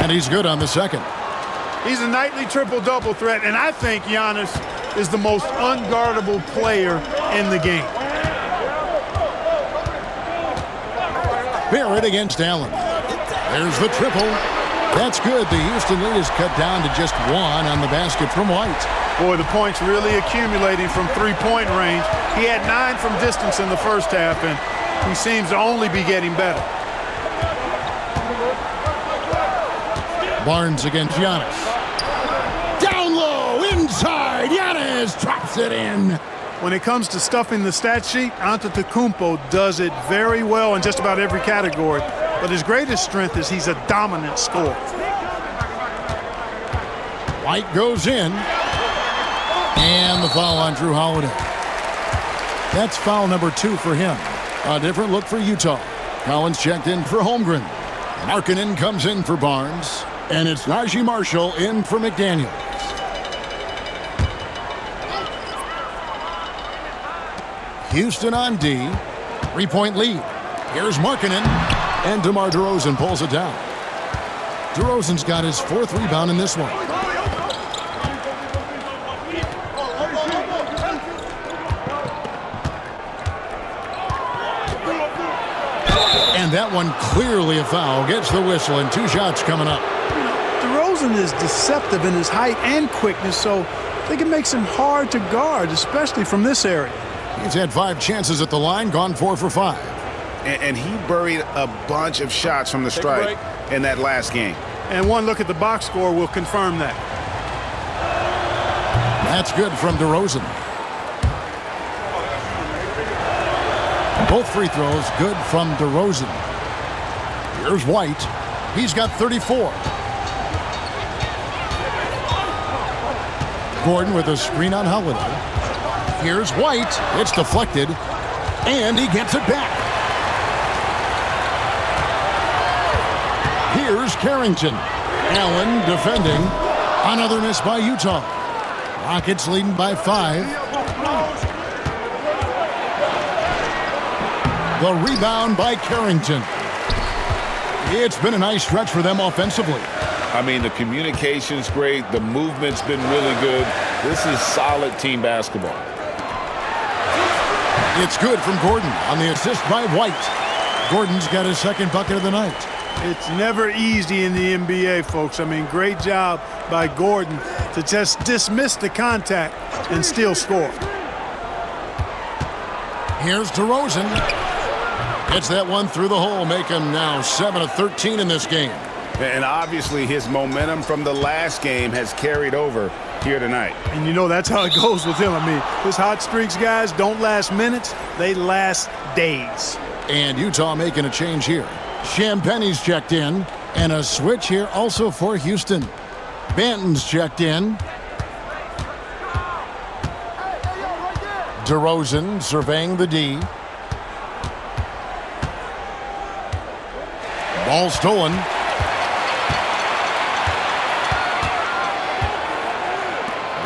And he's good on the second.
He's a nightly triple-double threat, and I think Giannis is the most unguardable player in the game.
Barrett against Allen. There's the triple. That's good. The Houston lead is cut down to just one on the basket from White.
Boy, the points really accumulating from three-point range. He had 9 from distance in the first half, and he seems to only be getting better.
Barnes against Giannis. Down low, inside. Giannis drops it in.
When it comes to stuffing the stat sheet, Antetokounmpo does it very well in just about every category. But his greatest strength is he's a dominant scorer.
White goes in. And the foul on Drew Holiday. That's foul number 2 for him. A different look for Utah. Collins checked in for Holmgren. Markkanen comes in for Barnes. And it's Najee Marshall in for McDaniels. Houston on D. 3-point lead. Here's Markkanen. And DeMar DeRozan pulls it down. DeRozan's got his 4th rebound in this one. And that one clearly a foul. Gets the whistle and 2 shots coming up.
DeRozan is deceptive in his height and quickness, so I think it makes him hard to guard, especially from this area.
He's had 5 chances at the line, gone 4 for 5.
And he buried a bunch of shots from the stripe in that last game.
And one look at the box score will confirm that.
That's good from DeRozan. Both free throws good from DeRozan. Here's White. He's got 34. Gordon with a screen on Holiday. Here's White. It's deflected. And he gets it back. Here's Carrington. Allen defending. Another miss by Utah. Rockets leading by 5. The rebound by Carrington. It's been a nice stretch for them offensively.
I mean, the communication's great. The movement's been really good. This is solid team basketball.
It's good from Gordon on the assist by White. Gordon's got his 2nd bucket of the night.
It's never easy in the NBA, folks. I mean, great job by Gordon to just dismiss the contact and still score.
Here's DeRozan. Gets that one through the hole, make him now 7 of 13 in this game.
And obviously his momentum from the last game has carried over here tonight.
And you know that's how it goes with him. I mean, his hot streaks, guys, don't last minutes. They last days.
And Utah making a change here. Champagne's checked in. And a switch here also for Houston. Banton's checked in. DeRozan surveying the D. Ball stolen.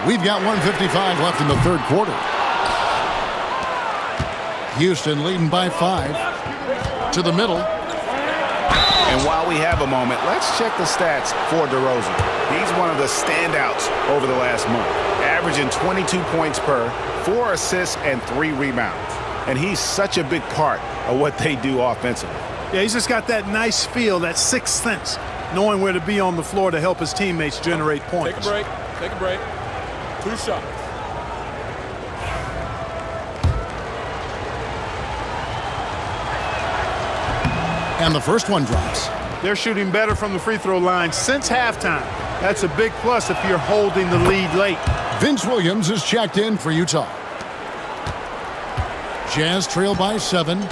We've got 1:55 left in the 3rd quarter. Houston leading by 5. To the middle.
And while we have a moment, let's check the stats for DeRozan. He's one of the standouts over the last month, averaging 22 points per, 4 assists, and 3 rebounds. And he's such a big part of what they do offensively.
Yeah, he's just got that nice feel, that 6th sense, knowing where to be on the floor to help his teammates generate points.
Take a break. Take a break. 2 shots.
And the first one drops.
They're shooting better from the free throw line since halftime. That's a big plus if you're holding the lead late.
Vince Williams is checked in for Utah. Jazz trail by 7.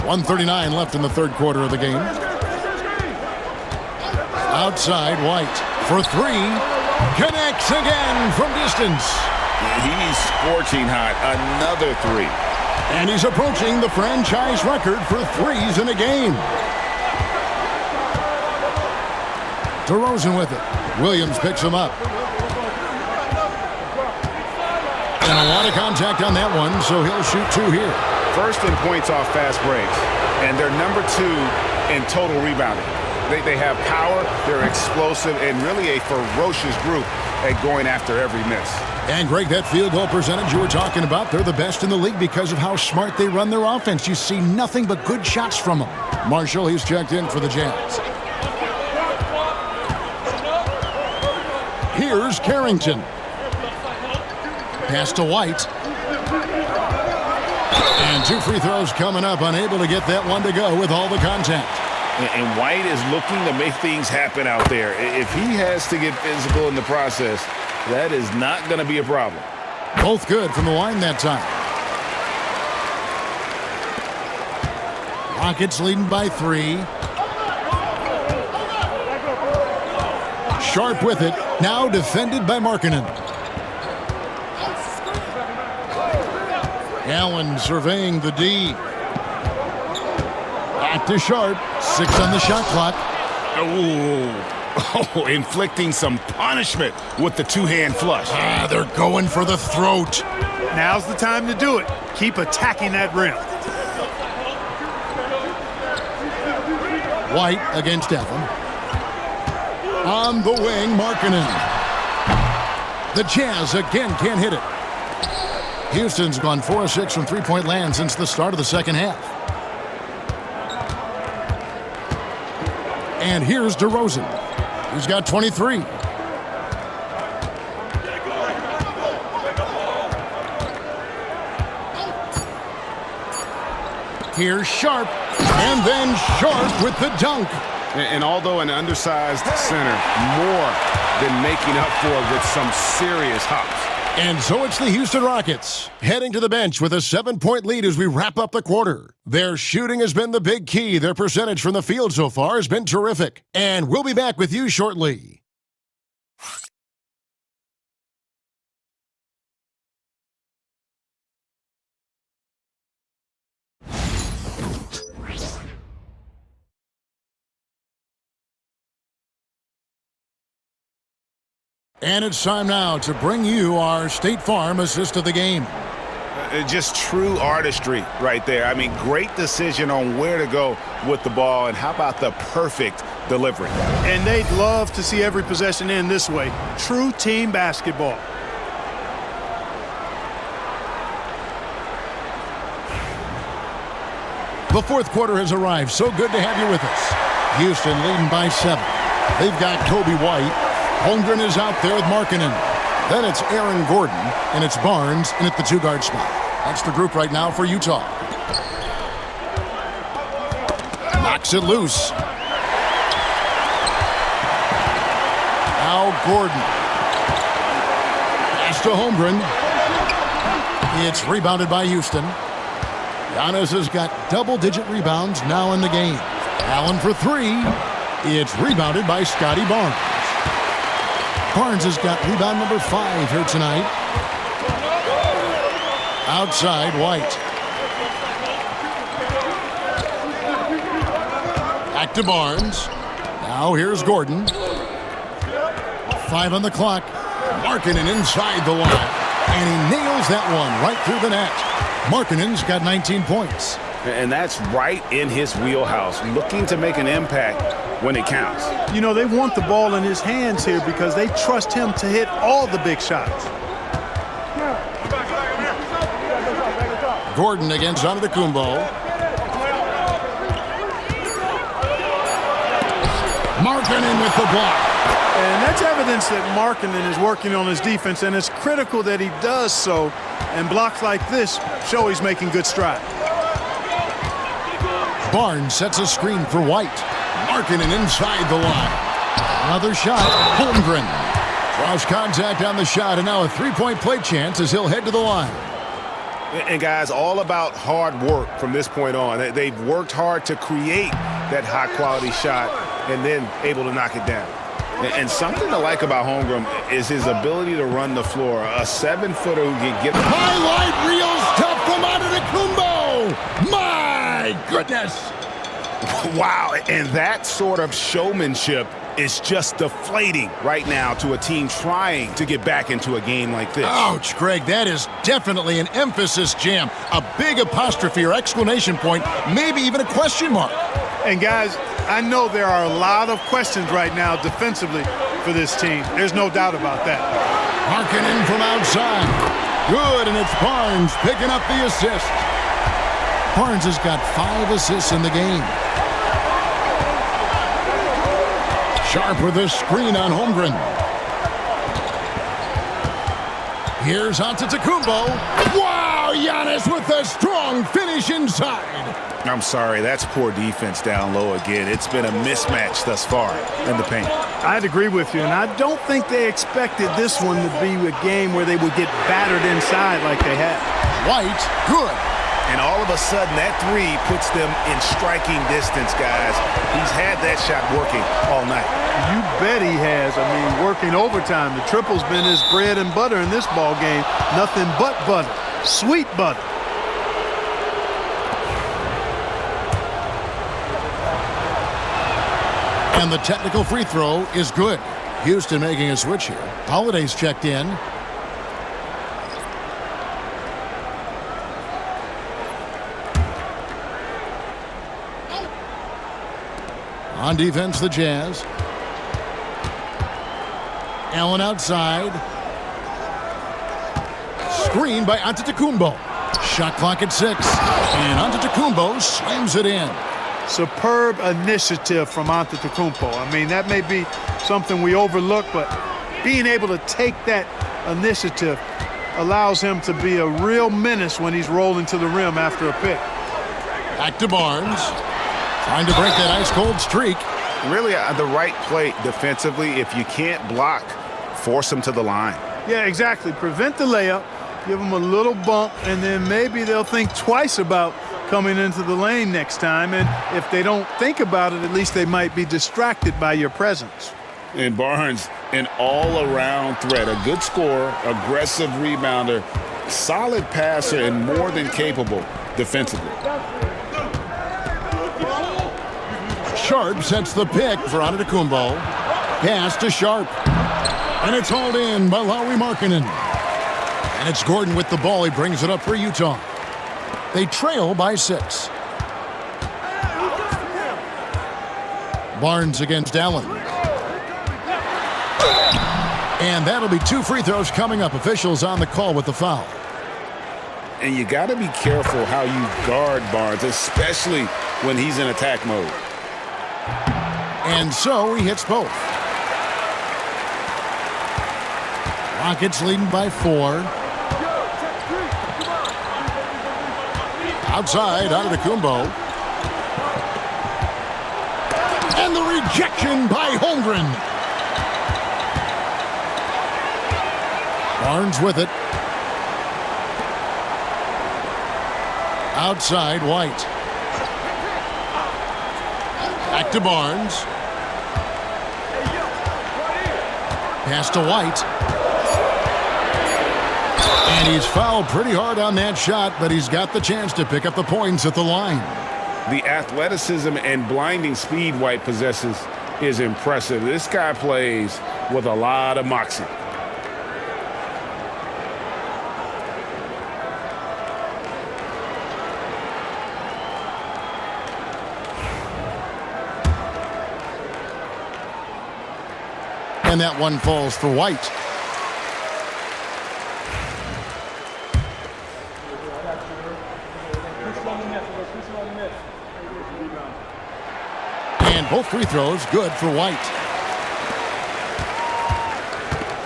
1:39 left in the 3rd quarter of the game. Outside, White for 3. Connects again from distance.
He's scorching hot. Another 3.
And he's approaching the franchise record for 3s in a game. DeRozan with it. Williams picks him up. And a lot of contact on that one, so he'll shoot 2 here.
first in points off fast breaks, and they're number 2 in total rebounding. They have power, they're explosive, and really a ferocious group at going after every miss.
And Greg, that field goal percentage you were talking about, they're the best in the league because of how smart they run their offense. You see nothing but good shots from them. Marshall, he's checked in for the Jazz. Here's Carrington. Pass to White. And 2 free throws coming up, unable to get that one to go with all the contact.
And White is looking to make things happen out there. If he has to get physical in the process, that is not going to be a problem.
Both good from the line that time. Rockets leading by 3. Sharp with it. Now defended by Markkanen. Allen surveying the D. Back to Sharp. 6 on the shot clock.
Oh, inflicting some punishment with the 2-hand flush.
They're going for the throat.
Now's the time to do it. Keep attacking that rim.
White against Allen. On the wing, Markkanen. The Jazz again can't hit it. Houston's gone 4 of 6 from three-point land since the start of the second half. And here's DeRozan. He's got 23. Here's Sharp. And then Sharp with the dunk.
And although an undersized center, more than making up for it with some serious hops.
And so it's the Houston Rockets heading to the bench with a 7-point lead as we wrap up the quarter. Their shooting has been the big key. Their percentage from the field so far has been terrific. And we'll be back with you shortly. And it's time now to bring you our State Farm assist of the game.
Just true artistry right there. I mean, great decision on where to go with the ball, and how about the perfect delivery?
And they'd love to see every possession end this way. True team basketball.
The fourth quarter has arrived. So good to have you with us. Houston leading by 7. They've got Kobe White. Holmgren is out there with Markkanen. Then it's Aaron Gordon, and it's Barnes in at the 2-guard spot. That's the group right now for Utah. Knocks it loose. Now Gordon. Pass to Holmgren. It's rebounded by Houston. Giannis has got double-digit rebounds now in the game. Allen for 3. It's rebounded by Scotty Barnes. Barnes has got rebound number 5 here tonight. Outside, White. Back to Barnes. Now here's Gordon. 5 on the clock. Markkanen inside the line. And he nails that one right through the net. Markkanen's got 19 points.
And that's right in his wheelhouse, looking to make an impact when it counts.
You know, they want the ball in his hands here because they trust him to hit all the big shots.
Gordon against Antetokounmpo. Markkanen with the block.
And that's evidence that Markkanen is working on his defense, and it's critical that he does so. And blocks like this show he's making good strides.
Barnes sets a screen for White. Markkanen inside the line. Another shot. Holmgren draws contact on the shot, and now a 3-point play chance as he'll head to the line.
And guys, all about hard work from this point on. They've worked hard to create that high-quality shot and then able to knock it down. And something to like about Holmgren is his ability to run the floor. A 7-footer who can get...
Highlight reel stuff from Antetokounmpo! My goodness!
Wow, and that sort of showmanship is just deflating right now to a team trying to get back into a game like this.
Ouch, Greg, that is definitely an emphasis jam. A big apostrophe or exclamation point, maybe even a question mark.
And guys, I know there are a lot of questions right now defensively for this team. There's no doubt about that.
Harkinen from outside. Good, and it's Barnes picking up the assist. Barnes has got 5 assists in the game. Sharp with a screen on Holmgren. Here's Antetokounmpo. Wow, Giannis with a strong finish inside.
I'm sorry, that's poor defense down low again. It's been a mismatch thus far in the paint.
I'd agree with you, and I don't think they expected this one to be a game where they would get battered inside like they had.
White, good.
And all of a sudden, that three puts them in striking distance, guys. He's had that shot working all night.
You bet he has. I mean, working overtime. The triple's been his bread and butter in this ball game. Nothing but butter. Sweet butter.
And the technical free throw is good. Houston making a switch here. Holiday's checked in. On defense, the Jazz. Allen outside. Screen by Antetokounmpo. Shot clock at 6. And Antetokounmpo slams it in.
Superb initiative from Antetokounmpo. I mean, that may be something we overlook, but being able to take that initiative allows him to be a real menace when he's rolling to the rim after a pick.
Back to Barnes. Trying to break that ice-cold streak.
Really, the right play defensively. If you can't block, force them to the line.
Yeah, exactly. Prevent the layup, give them a little bump, and then maybe they'll think twice about coming into the lane next time. And if they don't think about it, at least they might be distracted by your presence.
And Barnes, an all-around threat. A good scorer, aggressive rebounder, solid passer, and more than capable defensively.
Sharp sets the pick for Antetokounmpo. Pass to Sharp. And it's hauled in by Lauri Markkanen. And it's Gordon with the ball. He brings it up for Utah. They trail by 6. Barnes against Allen. And that'll be 2 free throws coming up. Officials on the call with the foul.
And you got to be careful how you guard Barnes, especially when he's in attack mode.
And so he hits both. Rockets leading by 4. Outside, Antetokounmpo. And the rejection by Holmgren. Barnes with it. Outside, White. Back to Barnes. Pass to White. And he's fouled pretty hard on that shot, but he's got the chance to pick up the points at the line.
The athleticism and blinding speed White possesses is impressive. This guy plays with a lot of moxie.
And that one falls for White. And both free throws good for White.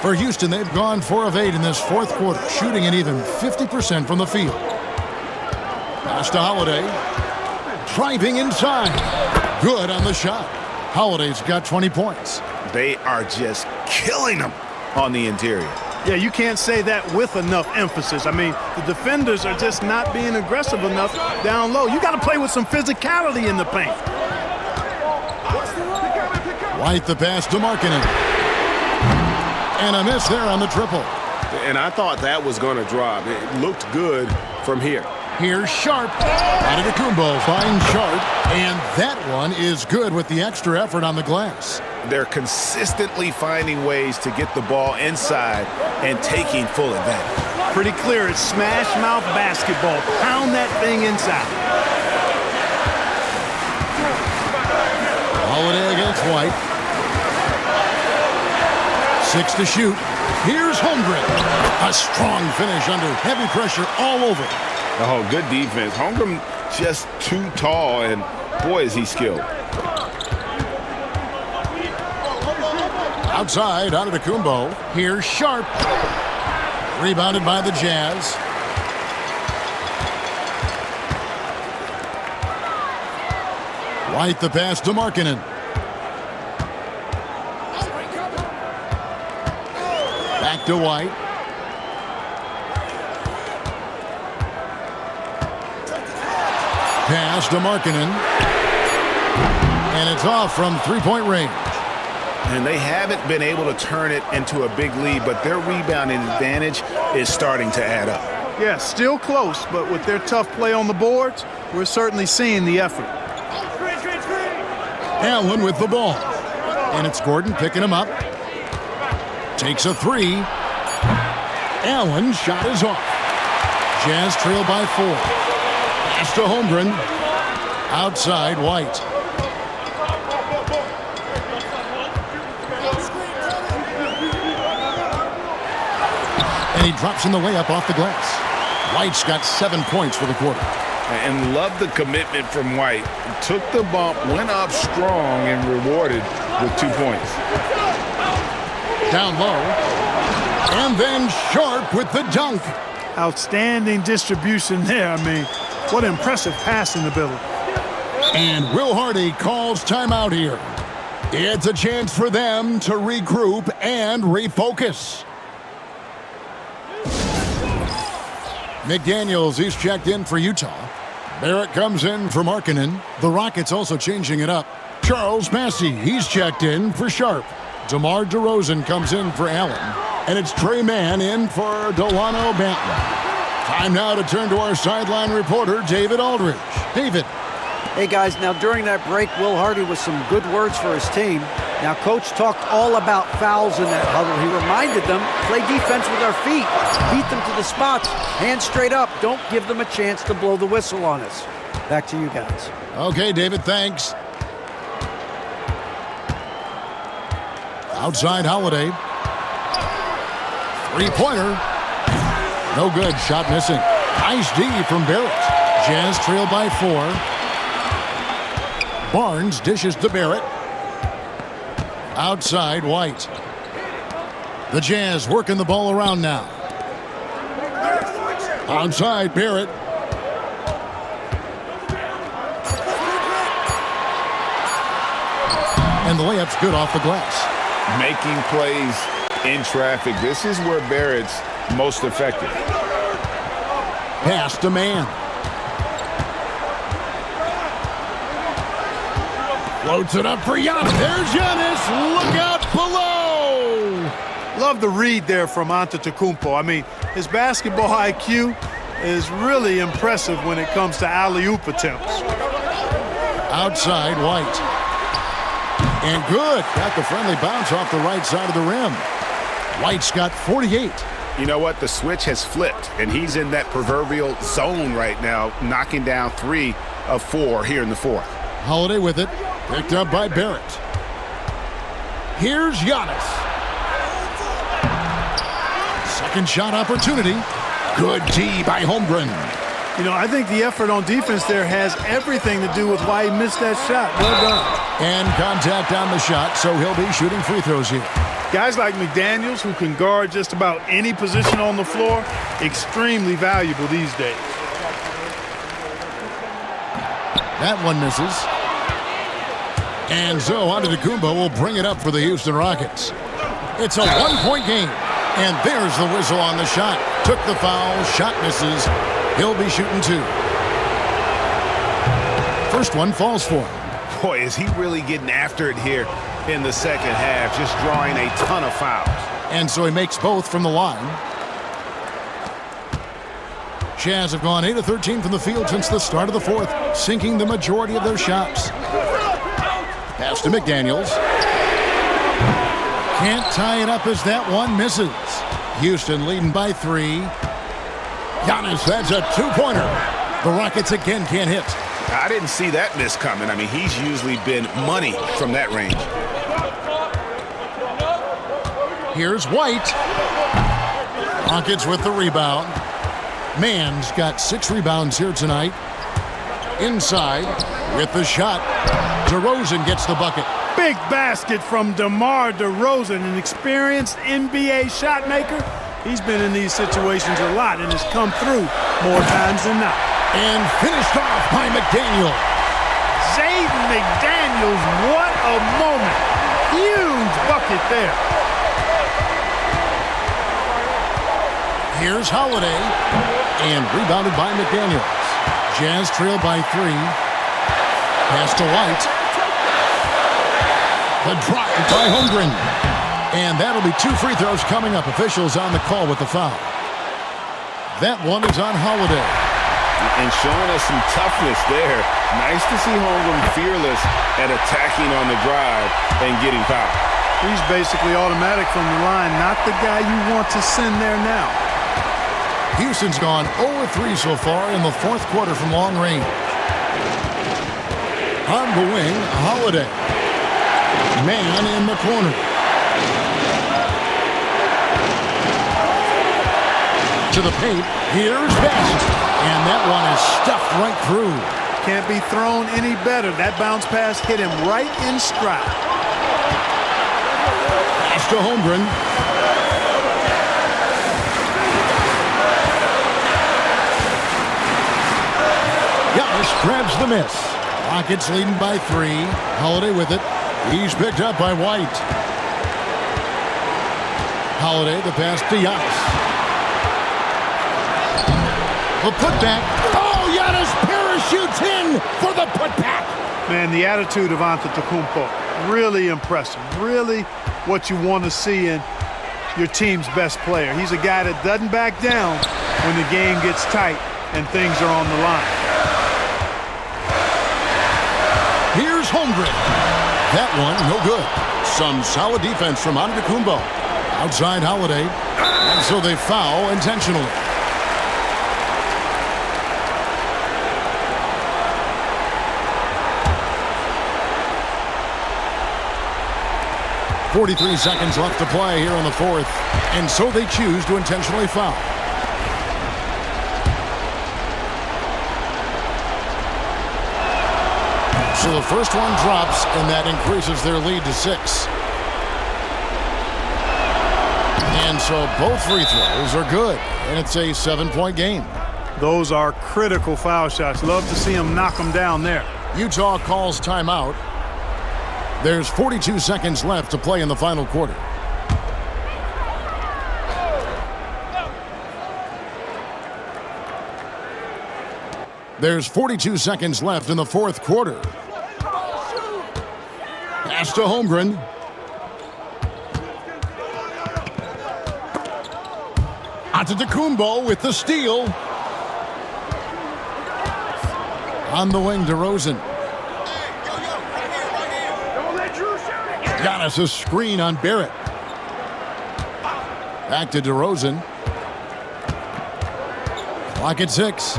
For Houston, they've gone 4 of 8 in this fourth quarter, shooting an even 50% from the field. Pass to Holiday. Driving inside. Good on the shot. Holiday's got 20 points.
They are just killing them on the interior.
Yeah, you can't say that with enough emphasis. I mean, the defenders are just not being aggressive enough down low. You got to play with some physicality in the paint.
White the pass to Markkanen. And a miss there on the triple.
And I thought that was going to drop. It looked good from here.
Here's Sharp. Antetokounmpo finds Sharp, and that one is good with the extra effort on the glass.
They're consistently finding ways to get the ball inside and taking full advantage.
Pretty clear, it's smash mouth basketball. Pound that thing inside.
Holiday against White. 6 to shoot. Here's Holmgren. A strong finish under heavy pressure all over.
Oh, good defense. Holmgren just too tall, and boy, is he skilled.
Outside, Antetokounmpo. Here's Sharp. Rebounded by the Jazz. White the pass to Markkanen. Back to White. Pass to Markkanen. And it's off from three-point range.
And they haven't been able to turn it into a big lead, but their rebounding advantage is starting to add up.
Yeah, still close, but with their tough play on the boards, we're certainly seeing the effort.
Allen with the ball. And it's Gordon picking him up. Takes a three. Allen's shot is off. Jazz trail by 4. Pass to Holmgren. Outside, White. And he drops in the layup off the glass. White's got 7 points for the quarter.
And love the commitment from White. Took the bump, went up strong, and rewarded with 2 points.
Down low. And then Sharp with the dunk.
Outstanding distribution there. I mean, what impressive passing ability.
And Will Hardy calls timeout here. It's a chance for them to regroup and refocus. McDaniels, he's checked in for Utah. Barrett comes in for Markkanen. The Rockets also changing it up. Charles Massey, he's checked in for Sharp. DeMar DeRozan comes in for Allen. And it's Trey Mann in for Delano Banton. Time now to turn to our sideline reporter, David Aldridge. David.
Hey, guys, now during that break, Will Hardy with some good words for his team. Now, Coach talked all about fouls in that huddle. He reminded them, play defense with our feet. Beat them to the spots. Hands straight up. Don't give them a chance to blow the whistle on us. Back to you guys.
Okay, David, thanks. Outside Holiday. Three-pointer. No good. Shot missing. Nice D from Barrett. Jazz trail by 4. Barnes dishes to Barrett. Outside, White. The Jazz working the ball around now. Outside, Barrett. And the layup's good off the glass.
Making plays in traffic. This is where Barrett's most effective.
Pass to Mann. Floats it up for Giannis. There's Giannis. Look out below.
Love the read there from Antetokounmpo. I mean, his basketball IQ is really impressive when it comes to alley-oop attempts.
Outside, White. And good. Got the friendly bounce off the right side of the rim. White's got 48.
You know what? The switch has flipped, and he's in that proverbial zone right now, knocking down 3 of 4 here in the fourth.
Holiday with it. Picked up by Barrett. Here's Giannis. Second shot opportunity. Good D by Holmgren.
You know, I think the effort on defense there has everything to do with why he missed that shot. Well done.
And contact on the shot, so he'll be shooting free throws here.
Guys like McDaniels, who can guard just about any position on the floor, extremely valuable these days.
That one misses. And so Antetokounmpo will bring it up for the Houston Rockets. It's a one-point game. And there's the whistle on the shot. Took the foul, shot misses. He'll be shooting 2. First one falls for him.
Boy, is he really getting after it here in the second half, just drawing a ton of fouls.
And so he makes both from the line. Jazz have gone 8 of 13 from the field since the start of the fourth, sinking the majority of their shots. Pass to McDaniels. Can't tie it up as that one misses. Houston leading by 3. Giannis, that's a two-pointer. The Rockets again can't hit.
I didn't see that miss coming. I mean, he's usually been money from that range.
Here's White. Rockets with the rebound. Mann's got 6 rebounds here tonight. Inside with the shot. DeRozan gets the bucket.
Big basket from DeMar DeRozan, an experienced NBA shot maker. He's been in these situations a lot and has come through more times than not.
And finished off by McDaniel.
Jaden McDaniels, what a moment. Huge bucket there.
Here's Holiday. And rebounded by McDaniels. Jazz trail by 3. Pass to White. The drive by Holmgren. And that'll be 2 free throws coming up. Officials on the call with the foul. That one is on Holiday.
And showing us some toughness there. Nice to see Holmgren fearless at attacking on the drive and getting fouled.
He's basically automatic from the line, not the guy you want to send there now.
Houston's gone 0-3 so far in the fourth quarter from long range. On the wing, Holiday. Man in the corner. To the paint, here's Bassett. And that one is stuffed right through.
Can't be thrown any better. That bounce pass hit him right in stride.
Pass to Holmgren. Giannis grabs the miss. Rockets leading by 3. Holiday with it. He's picked up by White. Holiday, the pass to Giannis. The putback. Oh, Giannis parachutes in for the putback.
Man, the attitude of Antetokounmpo, really impressive. Really what you want to see in your team's best player. He's a guy that doesn't back down when the game gets tight and things are on the line.
Here's Holmgren. That one, no good. Some solid defense from Antetokounmpo. Outside Holiday. And so they foul intentionally. .43 seconds left to play here in the fourth. And so they choose to intentionally foul. So the first one drops, and that increases their lead to 6. And so both free throws are good, and it's a 7-point game.
Those are critical foul shots. Love to see him knock them down there.
Utah calls timeout. There's 42 seconds left to play in the final quarter. There's 42 seconds left in the fourth quarter. Pass to Holmgren. Antetokounmpo with the steal. On the wing, DeRozan. Giannis a screen on Barrett. Back to DeRozan. Clock at 6.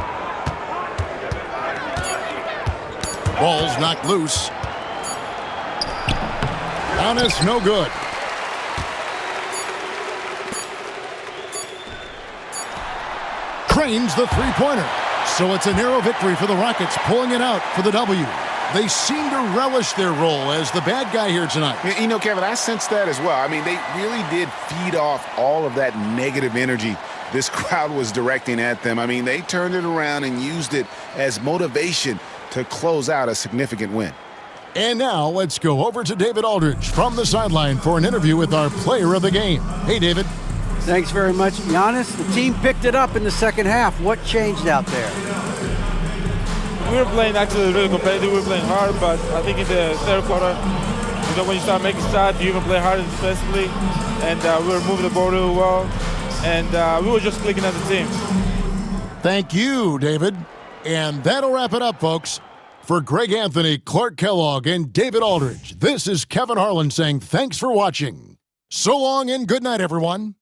Ball's knocked loose. Giannis, no good. Cranes the three-pointer. So it's a narrow victory for the Rockets, pulling it out for the W. They seem to relish their role as the bad guy here tonight.
You know, Kevin, I sense that as well. I mean, they really did feed off all of that negative energy this crowd was directing at them. I mean, they turned it around and used it as motivation to close out a significant win.
And now let's go over to David Aldridge from the sideline for an interview with our player of the game. Hey, David.
Thanks very much, Giannis. The team picked it up in the second half. What changed out there?
We were playing actually really competitive. We were playing hard, but I think in the third quarter, when you start making shots, you even play harder defensively, and we were moving the ball really well, and we were just clicking as a team.
Thank you, David. And that'll wrap it up, folks. For Greg Anthony, Clark Kellogg, and David Aldridge, this is Kevin Harlan saying thanks for watching. So long and good night, everyone.